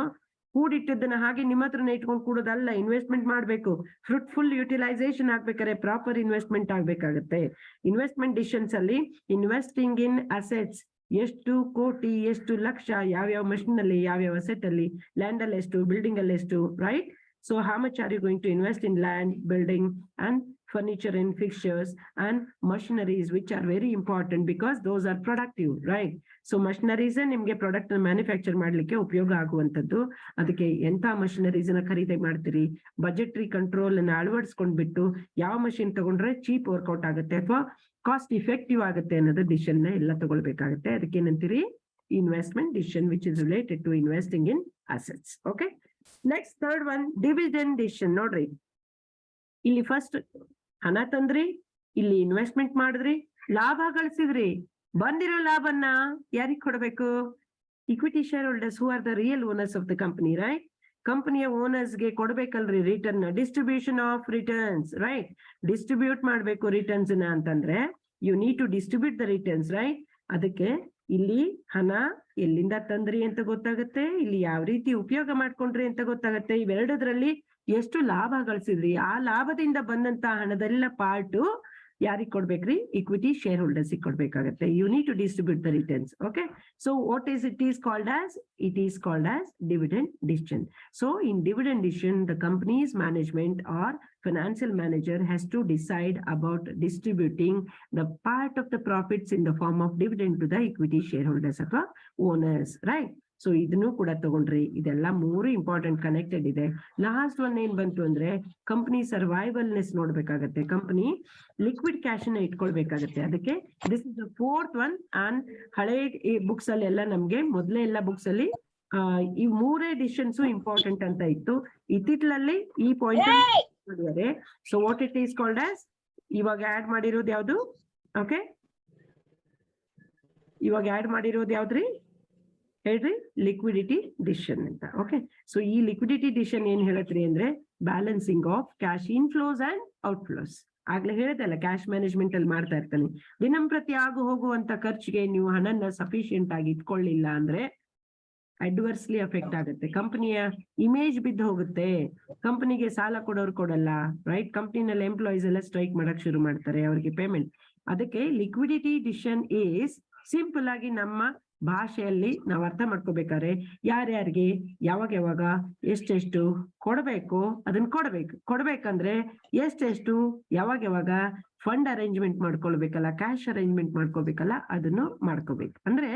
ಕೂಡಿಟ್ಟಿದ್ದನ್ನ ಹಾಗೆ ನಿಮ್ಮ ಹತ್ರನೇ ಇಟ್ಕೊಂಡು ಕೂಡೋದಲ್ಲ, ಇನ್ವೆಸ್ಟ್ಮೆಂಟ್ ಮಾಡ್ಬೇಕು. ಫ್ರೂಟ್ಫುಲ್ ಯುಟಿಲೈಸೇಷನ್ ಆಗ್ಬೇಕಾದ್ರೆ ಪ್ರಾಪರ್ ಇನ್ವೆಸ್ಟ್ಮೆಂಟ್ ಆಗ್ಬೇಕಾಗತ್ತೆ. ಇನ್ವೆಸ್ಟ್ಮೆಂಟ್ ಡಿಸಿಷನ್ಸ್ ಅಲ್ಲಿ ಇನ್ವೆಸ್ಟಿಂಗ್ ಇನ್ ಅಸೆಟ್ಸ್, ಎಷ್ಟು ಕೋಟಿ, ಎಷ್ಟು ಲಕ್ಷ, ಯಾವ್ಯಾವ ಮಷಿನ್ ಅಲ್ಲಿ, ಯಾವ್ಯಾವ ಅಸೆಟ್ ಅಲ್ಲಿ, ಲ್ಯಾಂಡ್ ಅಲ್ಲಿ ಎಷ್ಟು, ಬಿಲ್ಡಿಂಗ್ ಅಲ್ಲಿ ಎಷ್ಟು, right? So how much are you going to invest in land, building and furniture and fixtures and machineries, which are very important because those are productive, right? So machineries ನಿಮ್ಗೆ ಪ್ರಾಡಕ್ಟ್ ಮ್ಯಾನುಫ್ಯಾಕ್ಚರ್ ಮಾಡ್ಲಿಕ್ಕೆ ಉಪಯೋಗ ಆಗುವಂತದ್ದು. ಅದಕ್ಕೆ ಎಂತ ಮಷಿನರೀಸ್ ನ ಖರೀದಿ ಮಾಡ್ತೀರಿ, ಬಜೆಟ್ರಿ ಕಂಟ್ರೋಲ್ ಅನ್ನ ಅಳವಡಿಸ್ಕೊಂಡ್ಬಿಟ್ಟು ಯಾವ ಮಷಿನ್ ತಗೊಂಡ್ರೆ ಚೀಪ್ ವರ್ಕೌಟ್ ಆಗುತ್ತೆ ಅಥವಾ ಕಾಸ್ಟ್ ಇಫೆಕ್ಟಿವ್ ಆಗುತ್ತೆ ಅನ್ನೋದು ಡಿಸಿಷನ್ ನ ಎಲ್ಲ ತಗೊಳ್ಬೇಕಾಗುತ್ತೆ. ಅದಕ್ಕೆ ಏನಂತೀರಿ, investment decision which is related to investing in assets. Okay, next third one dividend decision. ನೋಡ್ರಿ, ಇಲ್ಲಿ ಫಸ್ಟ್ ಹಣ ತಂದ್ರಿ, ಇಲ್ಲಿ ಇನ್ವೆಸ್ಟ್ಮೆಂಟ್ ಮಾಡಿದ್ರಿ, ಲಾಭ ಗಳಿಸಿದ್ರಿ, ಬಂದಿರೋ ಲಾಭನ್ನ ಯಾರಿಗ್ ಕೊಡ್ಬೇಕು? Equity share holders, who are the real owners of the company, right? ಕಂಪನಿಯ ಓನರ್ಸ್ ಗೆ ಕೊಡ್ಬೇಕಲ್ರಿ return, distribution of returns, right? Distribute ಮಾಡ್ಬೇಕು ರಿಟರ್ನ್ಸ್ ನ ಅಂತಂದ್ರೆ you need to distribute the returns, right? ಅದಕ್ಕೆ ಇಲ್ಲಿ ಹಣ ಎಲ್ಲಿಂದ ತಂದ್ರಿ ಅಂತ ಗೊತ್ತಾಗುತ್ತೆ, ಇಲ್ಲಿ ಯಾವ ರೀತಿ ಉಪಯೋಗ ಮಾಡ್ಕೊಂಡ್ರಿ ಅಂತ ಗೊತ್ತಾಗುತ್ತೆ. ಇವೆರಡರಲ್ಲಿ ಎಷ್ಟು ಲಾಭ ಗಳಿಸಿದ್ರಿ, ಆ ಲಾಭದಿಂದ ಬಂದಂತ ಹಣದೆಲ್ಲ ಪಾರ್ಟು ಯಾರಿಗ್ ಕೊಡ್ಬೇಕ್ರಿ? ಇಕ್ವಿಟಿ ಶೇರ್ ಹೋಲ್ಡರ್ಸ್ ಕೊಡ್ಬೇಕಾಗತ್ತೆ. You need to distribute the returns. Okay, so what is it is called as? It is called as dividend decision. So in dividend decision the companies management or financial manager has to decide about distributing the part of the profits in the form of dividend to the equity shareholders ಅಥವಾ owners, right? ಸೊ ಇದನ್ನು ಕೂಡ ತಗೊಂಡ್ರಿ. ಇದೆಲ್ಲ ಮೂರು ಇಂಪಾರ್ಟೆಂಟ್ ಕನೆಕ್ಟೆಡ್ ಇದೆ. ಲಾಸ್ಟ್ ಒನ್ ಏನ್ ಬಂತು ಅಂದ್ರೆ ಕಂಪನಿ ಸರ್ವೈವಲ್ನೆಸ್ ನೋಡ್ಬೇಕಾಗತ್ತೆ, ಕಂಪನಿ ಲಿಕ್ವಿಡ್ ಕ್ಯಾಶ್ ನ ಇಟ್ಕೊಳ್ಬೇಕಾಗತ್ತೆ. ಅದಕ್ಕೆ this is the fourth one. And ಹಳೆ ಬುಕ್ಸ್ ಅಲ್ಲಿ ಎಲ್ಲ ನಮ್ಗೆ ಮೊದಲೇ ಎಲ್ಲ ಬುಕ್ಸ್ ಅಲ್ಲಿ ಈ ಮೂರೇ ಡಿಸಿಷನ್ಸ್ ಇಂಪಾರ್ಟೆಂಟ್ ಅಂತ ಇತ್ತು. ಇತ್ತಿತ್ತಲಲ್ಲಿ ಈ ಪಾಯಿಂಟ್ ಮಾಡಿದ್ದಾರೆ. So what it is called as, ಇವಾಗ ಆಡ್ ಮಾಡಿರೋದು ಯಾವ್ದು? ಓಕೆ, ಇವಾಗ ಆಡ್ ಮಾಡಿರೋದು ಯಾವ್ದ್ರಿ ಹೇಳ್ರಿ? ಲಿಕ್ವಿಡಿಟಿ ಡಿಸಿಷನ್ ಅಂತ. ಓಕೆ, ಸೊ ಈ ಲಿಕ್ವಿಡಿಟಿ ಡಿಸಿಷನ್ ಏನ್ ಹೇಳತ್ರಿ ಅಂದ್ರೆ balancing of cash inflows and outflows. ಆಗ್ಲೇ ಹೇಳಿದಲ್ಲ, ಕ್ಯಾಶ್ ಮ್ಯಾನೇಜ್ಮೆಂಟ್ ಅಲ್ಲಿ ಮಾಡ್ತಾ ಇರ್ತಾನೆ. ದಿನಂಪ್ರತಿ ಆಗು ಹೋಗುವಂತ ಖರ್ಚಿಗೆ ನೀವು ಹಣನ ಸಫಿಶಿಯಂಟ್ ಆಗಿ ಇಟ್ಕೊಳ್ಳಿಲ್ಲ ಅಂದ್ರೆ ಅಡ್ವರ್ಸ್ಲಿ ಅಫೆಕ್ಟ್ ಆಗುತ್ತೆ, ಕಂಪನಿಯ ಇಮೇಜ್ ಬಿದ್ದು ಹೋಗುತ್ತೆ, ಕಂಪನಿಗೆ ಸಾಲ ಕೊಡೋರು ಕೊಡಲ್ಲ, ರೈಟ್? ಕಂಪನಿನಲ್ಲಿ ಎಂಪ್ಲಾಯೀಸ್ ಎಲ್ಲ ಸ್ಟ್ರೈಕ್ ಮಾಡಕ್ ಶುರು ಮಾಡ್ತಾರೆ, ಅವ್ರಿಗೆ ಪೇಮೆಂಟ್. ಅದಕ್ಕೆ ಲಿಕ್ವಿಡಿಟಿ ಡಿಸಿಷನ್ ಈಸ್ ಸಿಂಪಲ್ ಆಗಿ ನಮ್ಮ ಭಾಷೆಯಲ್ಲಿ ನಾವು ಅರ್ಥ ಮಾಡ್ಕೋಬೇಕಾದ್ರೆ ಯಾರ್ಯಾರಿಗೆ ಯಾವಾಗ ಎಷ್ಟೆಷ್ಟು ಕೊಡ್ಬೇಕು ಅದನ್ನ ಕೊಡ್ಬೇಕಂದ್ರೆ ಎಷ್ಟೆಷ್ಟು ಯಾವಾಗ ಫಂಡ್ ಅರೇಂಜ್ಮೆಂಟ್ ಮಾಡ್ಕೊಳ್ಬೇಕಲ್ಲ, ಕ್ಯಾಶ್ ಅರೇಂಜ್ಮೆಂಟ್ ಮಾಡ್ಕೋಬೇಕಲ್ಲ, ಅದನ್ನು ಮಾಡ್ಕೋಬೇಕು. ಅಂದ್ರೆ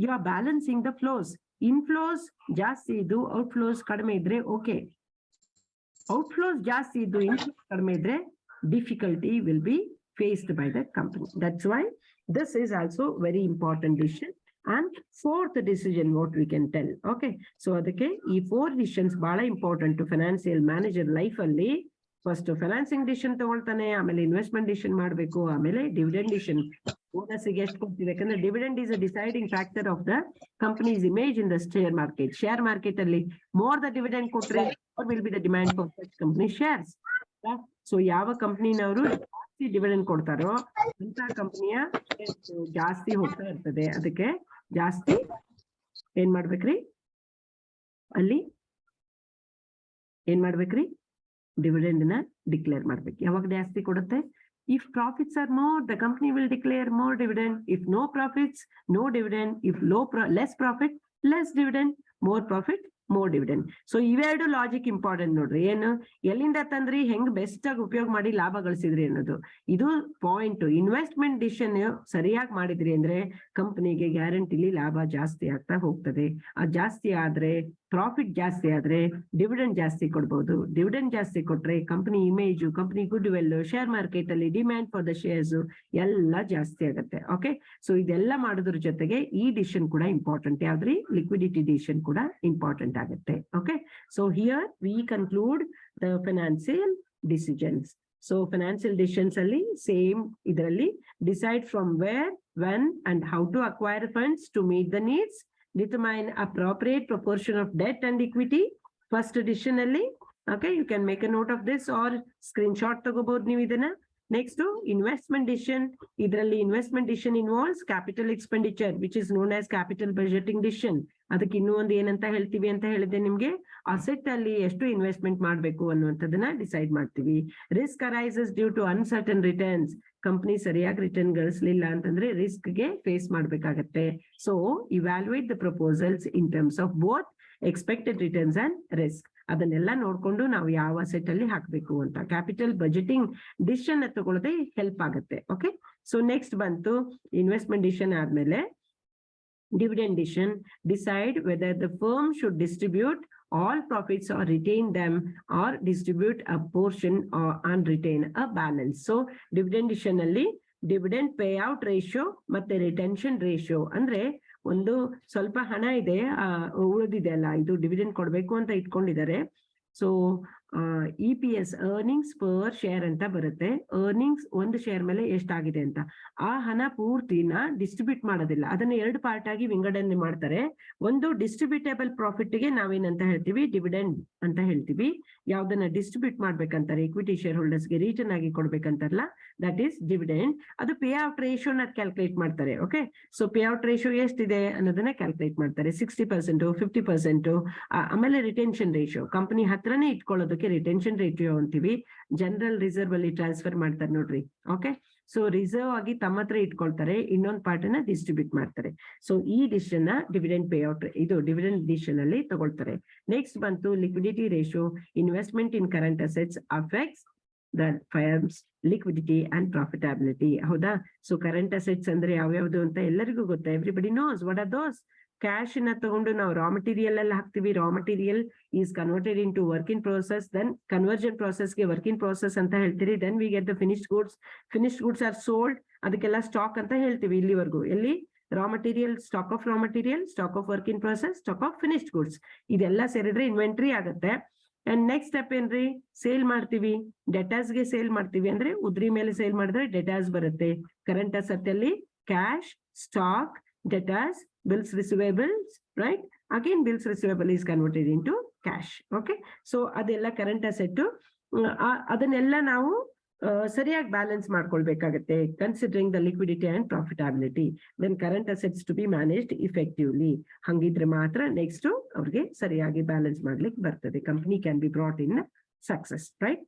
you are balancing the flows. Inflows ಜಾಸ್ತಿ ಇದ್ದು ಔಟ್ಫ್ಲೋಸ್ ಕಡಿಮೆ ಇದ್ರೆ ಓಕೆ, ಔಟ್ಫ್ಲೋಸ್ ಜಾಸ್ತಿ ಇದ್ದು ಇನ್ಫ್ಲೋಸ್ ಕಡಿಮೆ ಇದ್ರೆ difficulty will be faced by the company. That's why this is also very important decision. And fourth decision, what we can tell. Okay. So ಅದಕ್ಕೆ ಈ 4 decisions ಬಹಳ ಇಂಪಾರ್ಟೆಂಟ್ ಫೈನಾನ್ಸಿಯಲ್ ಮ್ಯಾನೇಜರ್ ಲೈಫ್ ಅಲ್ಲಿ. ಫಸ್ಟ್ ಫೈನಾನ್ಸಿಂಗ್ ಡಿಸಿಷನ್ ತಗೊಳ್ತಾನೆ, ಆಮೇಲೆ ಇನ್ವೆಸ್ಟ್ಮೆಂಟ್ ಡಿಸಿಷನ್ ಮಾಡಬೇಕು, ಆಮೇಲೆ ಡಿವಿಡೆಂಡ್ ಡಿಸಿಷನ್. ಬೋನಸ್ ಗೆ ಎಷ್ಟು ಕೊಡ್ತೀವಿ, ಯಾಕಂದ್ರೆ dividend is a deciding factor of the companies image in the share market ಅಲ್ಲಿ. ಮೋರ್ ದ ಡಿವಿಡೆಂಡ್ ಕೊಟ್ರೆ will be the demand for such company shares. So ಯಾವ ಕಂಪನಿನವರು ಜಾಸ್ತಿ ಡಿವಿಡೆಂಡ್ ಕೊಡ್ತಾರೋ ಅಂತ ಕಂಪನಿಯ ಜಾಸ್ತಿ ಹೋಗ್ತಾ ಇರ್ತದೆ. ಅದಕ್ಕೆ ಜಾಸ್ತಿ ಏನ್ ಮಾಡ್ಬೇಕ್ರಿ, ಅಲ್ಲಿ ಏನ್ ಮಾಡ್ಬೇಕ್ರಿ, ಡಿವಿಡೆಂಡ್ ನ ಡಿಕ್ಲೇರ್ ಮಾಡ್ಬೇಕು. ಯಾವಾಗ ಜಾಸ್ತಿ ಕೊಡುತ್ತೆ, if profits are more, the company will declare more dividend. If no profits, no dividend. If less profit, less dividend. More profit, more dividend. So ಇವೆರಡು ಲಾಜಿಕ್ ಇಂಪಾರ್ಟೆಂಟ್ ನೋಡ್ರಿ. ಏನು, ಎಲ್ಲಿಂದ ತಂದ್ರಿ, ಹೆಂಗ್ ಬೆಸ್ಟ್ ಆಗಿ ಉಪಯೋಗ ಮಾಡಿ ಲಾಭ ಗಳಿಸಿದ್ರಿ ಅನ್ನೋದು ಇದು ಪಾಯಿಂಟ್. ಇನ್ವೆಸ್ಟ್ಮೆಂಟ್ ಡಿಸಿಷನ್ ಸರಿಯಾಗಿ ಮಾಡಿದ್ರಿ ಅಂದ್ರೆ ಕಂಪನಿಗೆ ಗ್ಯಾರಂಟಿಲಿ ಲಾಭ ಜಾಸ್ತಿ ಆಗ್ತಾ ಹೋಗ್ತದೆ. ಅದು ಜಾಸ್ತಿ ಆದ್ರೆ, ಪ್ರಾಫಿಟ್ ಜಾಸ್ತಿ ಆದ್ರೆ ಡಿವಿಡೆಂಡ್ ಜಾಸ್ತಿ ಕೊಡ್ಬೋದು. ಡಿವಿಡೆಂಡ್ ಜಾಸ್ತಿ ಕೊಟ್ರೆ company image, company good will, share market ಅಲ್ಲಿ ಡಿಮ್ಯಾಂಡ್ ಫಾರ್ ದ ಶೇರ್ಸ್ ಎಲ್ಲ ಜಾಸ್ತಿ ಆಗುತ್ತೆ. ಓಕೆ. ಸೊ ಇದೆಲ್ಲ ಮಾಡೋದ್ರ ಜೊತೆಗೆ ಈ ಡಿಸಿಷನ್ ಕೂಡ ಇಂಪಾರ್ಟೆಂಟ್. ಯಾವ್ದ್ರಿ, ಲಿಕ್ವಿಡಿಟಿ ಡಿಸಿಷನ್ ಕೂಡ ಇಂಪಾರ್ಟೆಂಟ್ ಆಗುತ್ತೆ. Okay. So here we conclude the financial decisions. So financial decisions ಅಲ್ಲಿ ಸೇಮ್ ಇದರಲ್ಲಿ decide from where, when and how to acquire funds to meet the needs, determine appropriate proportion of debt and equity. First decision alli, okay, you can make a note of this or screenshot tagobodu ನೀವು ಇದನ್ನ. Next to investment decision, idralli investment decision involves capital expenditure which is known as capital budgeting decision. ಅದಕ್ಕೆ ಇನ್ನೂ ಒಂದು ಏನಂತ ಹೇಳ್ತೀವಿ ಅಂತ ಹೇಳಿದೆ ನಿಮ್ಗೆ, ಅಸೆಟ್ ಅಲ್ಲಿ ಎಷ್ಟು ಇನ್ವೆಸ್ಟ್ಮೆಂಟ್ ಮಾಡಬೇಕು ಅನ್ನುವಂಥದ್ದನ್ನ ಡಿಸೈಡ್ ಮಾಡ್ತೀವಿ. Risk arises due to uncertain returns, company ಸರಿಯಾಗಿ ರಿಟರ್ನ್ ಗಳಿಸಲಿಲ್ಲ ಅಂತಂದ್ರೆ ರಿಸ್ಕ್ ಗೆ ಫೇಸ್ ಮಾಡ್ಬೇಕಾಗತ್ತೆ. So evaluate the proposals in terms of both expected returns and risk. ಅದನ್ನೆಲ್ಲ ನೋಡ್ಕೊಂಡು ನಾವು ಯಾವ ಅಸೆಟ್ ಅಲ್ಲಿ ಹಾಕ್ಬೇಕು ಅಂತ ಕ್ಯಾಪಿಟಲ್ ಬಜೆಟಿಂಗ್ ಡಿಸಿಷನ್ ತಗೊಳ್ಳೋದೇ ಹೆಲ್ಪ್ ಆಗುತ್ತೆ. ಓಕೆ. ಸೊ ನೆಕ್ಸ್ಟ್ ಬಂತು ಇನ್ವೆಸ್ಟ್ಮೆಂಟ್ ಡಿಸಿಷನ್ ಆದ್ಮೇಲೆ dividend decision. Decide whether the firm should distribute all profits or retain them or distribute a portion or and retain a balance. So dividend decision alli dividend payout ratio ಮತ್ತೆ retention ratio ಅಂದ್ರೆ ಒಂದು ಸ್ವಲ್ಪ ಹಣ ಇದೆ ಉಳಿದಿದೆ ಅಲ್ಲ, ಇದು ಡಿವಿಡೆಂಡ್ ಕೊಡ್ಬೇಕು ಅಂತ ಇಟ್ಕೊಂಡಿದ್ದಾರೆ. So EPS earnings per share ಅಂತ ಬರುತ್ತೆ. ಅರ್ನಿಂಗ್ಸ್ ಒಂದು ಶೇರ್ ಮೇಲೆ ಎಷ್ಟಾಗಿದೆ ಅಂತ, ಆ ಹಣ ಪೂರ್ತಿನ ಡಿಸ್ಟ್ರಿಬ್ಯೂಟ್ ಮಾಡೋದಿಲ್ಲ, ಅದನ್ನ 2 ಪಾರ್ಟ್ ಆಗಿ ವಿಂಗಡಣೆ ಮಾಡ್ತಾರೆ. ಒಂದು ಡಿಸ್ಟ್ರಿಬ್ಯೂಟೇಬಲ್ ಪ್ರಾಫಿಟ್ ಗೆ ನಾವೇನಂತ ಹೇಳ್ತೀವಿ, ಡಿವಿಡೆಂಡ್ ಅಂತ ಹೇಳ್ತೀವಿ. ಯಾವ್ದನ್ನ ಡಿಸ್ಟ್ರಿಬ್ಯೂಟ್ ಮಾಡ್ಬೇಕಂತಾರೆ, ಇಕ್ವಿಟಿ ಶೇರ್ ಹೋಲ್ಡರ್ಸ್ ಗೆ ರಿಟರ್ನ್ ಆಗಿ ಕೊಡ್ಬೇಕಂತಾರಲ್ಲ, ದಟ್ ಈಸ್ ಡಿವಿಡೆಂಡ್. ಅದು ಪೇ ಔಟ್ ರೇಷಿಯೋನ ಕ್ಯಾಲ್ಕುಲೇಟ್ ಮಾಡ್ತಾರೆ. Okay. So pay out ratio ಎಷ್ಟಿದೆ ಅನ್ನೋದನ್ನ ಕ್ಯಾಲ್ಕುಲೇಟ್ ಮಾಡ್ತಾರೆ, 60%, 50%. ಆಮೇಲೆ ರಿಟೆನ್ಷನ್ ರೇಷಿಯೋ, ಕಂಪನಿ ಹತ್ರನೇ ಇಟ್ಕೊಳ್ಳೋದಕ್ಕೆ ರಿಟೆನ್ಷನ್ ರೇಷಿಯೋ ಅಂತೀವಿ. ಜನರಲ್ ರಿಸರ್ವ್ ಅಲ್ಲಿ ಟ್ರಾನ್ಸ್ಫರ್ ಮಾಡ್ತಾರೆ ನೋಡ್ರಿ. ಓಕೆ. ಸೊ ರಿಸರ್ವ್ ಆಗಿ ತಮ್ಮ ಹತ್ರ ಇಟ್ಕೊಳ್ತಾರೆ, ಇನ್ನೊಂದು ಪಾರ್ಟ್ ಅನ್ನ ಡಿಸ್ಟ್ರಿಬ್ಯೂಟ್ ಮಾಡ್ತಾರೆ. ಸೊ ಈ ಡಿಸಿಷನ್ ಡಿವಿಡೆಂಡ್ ಪೇ ಔಟ್, ಇದು ಡಿವಿಡೆಂಡ್ ಡಿಸಿಷನ್ ಅಲ್ಲಿ ತಗೊಳ್ತಾರೆ. ನೆಕ್ಸ್ಟ್ ಬಂತು liquidity ratio. Investment in current assets affects the firm's liquidity and profitability. ಹೌದಾ. ಸೊ ಕರೆಂಟ್ ಅಸೆಟ್ಸ್ ಅಂದ್ರೆ ಯಾವ್ಯಾವ್ದು ಅಂತ ಎಲ್ಲರಿಗೂ ಗೊತ್ತಾ, everybody knows what are those. Cash ನ ತಗೊಂಡು ನಾವು ರಾ ಮಟೀರಿಯಲ್ ಅಲ್ಲಿ ಹಾಕ್ತಿವಿ. Raw material is converted into work in process, then conversion ಪ್ರೋಸೆಸ್ಗೆ ವರ್ಕ್ ಇನ್ ಪ್ರೋಸೆಸ್ ಅಂತ ಹೇಳ್ತೀರಿ. Then we get the finished goods. Finished goods R sold, ಅದಕ್ಕೆಲ್ಲ ಸ್ಟಾಕ್ ಅಂತ ಹೇಳ್ತೀವಿ ಇಲ್ಲಿವರೆಗೂ. ಎಲ್ಲಿ raw material, stock of raw material, stock of work in process, stock of finished goods, ಇದೆಲ್ಲ ಸೇರಿದ್ರೆ ಇನ್ವೆಂಟ್ರಿ ಆಗುತ್ತೆ. ಅಂಡ್ ನೆಕ್ಸ್ಟ್ ಸ್ಟೆಪ್ ಏನ್ರಿ, ಸೇಲ್ ಮಾಡ್ತೀವಿ. ಡೆಟಾಸ್ ಗೆ ಸೇಲ್ ಮಾಡ್ತೀವಿ ಅಂದ್ರೆ ಉದ್ರಿ ಮೇಲೆ ಸೇಲ್ ಮಾಡಿದ್ರೆ ಡೆಟಾಸ್ ಬರುತ್ತೆ. ಕರೆಂಟ್ ಅಸೆಟ್ ಅಲ್ಲಿ cash, stock, debtors, bills receivables, right? Again, bills receivable is converted into cash. Okay. So ಅದೆಲ್ಲ ಕರೆಂಟ್ ಅಸೆಟ್. ಅದನ್ನೆಲ್ಲ ನಾವು ಸರಿಯಾಗಿ ಬ್ಯಾಲೆನ್ಸ್ ಮಾಡ್ಕೊಳ್ಬೇಕಾಗತ್ತೆ, considering the liquidity and profitability. Then current assets to be managed effectively. ಹಂಗಿದ್ರೆ ಮಾತ್ರ ನೆಕ್ಸ್ಟ್ ಅವ್ರಿಗೆ ಸರಿಯಾಗಿ ಬ್ಯಾಲೆನ್ಸ್ ಮಾಡ್ಲಿಕ್ಕೆ ಬರ್ತದೆ. Company can be brought in success, right?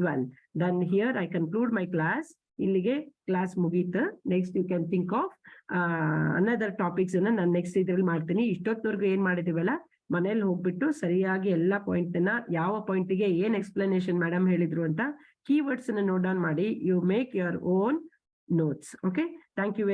Well, then here I conclude my class. ಇಲ್ಲಿಗೆ ಕ್ಲಾಸ್ ಮುಗೀತು. Next you can think of another topics ಅನ್ನ ನಾನು ನೆಕ್ಸ್ಟ್ ಇದ್ರಲ್ಲಿ ಮಾಡ್ತೀನಿ. ಇಷ್ಟೊತ್ತವರೆಗೂ ಏನ್ ಮಾಡಿದೀವಲ್ಲ, ಮನೇಲಿ ಹೋಗ್ಬಿಟ್ಟು ಸರಿಯಾಗಿ ಎಲ್ಲಾ ಪಾಯಿಂಟ್ ನ, ಯಾವ ಪಾಯಿಂಟ್ಗೆ ಏನ್ ಎಕ್ಸ್ಪ್ಲನೇಷನ್ ಮೇಡಮ್ ಹೇಳಿದ್ರು ಅಂತ ಕೀವರ್ಡ್ಸ್ ಅನ್ನ ನೋಟ್ ಡೌನ್ ಮಾಡಿ, you make your own notes. Okay. Thank you very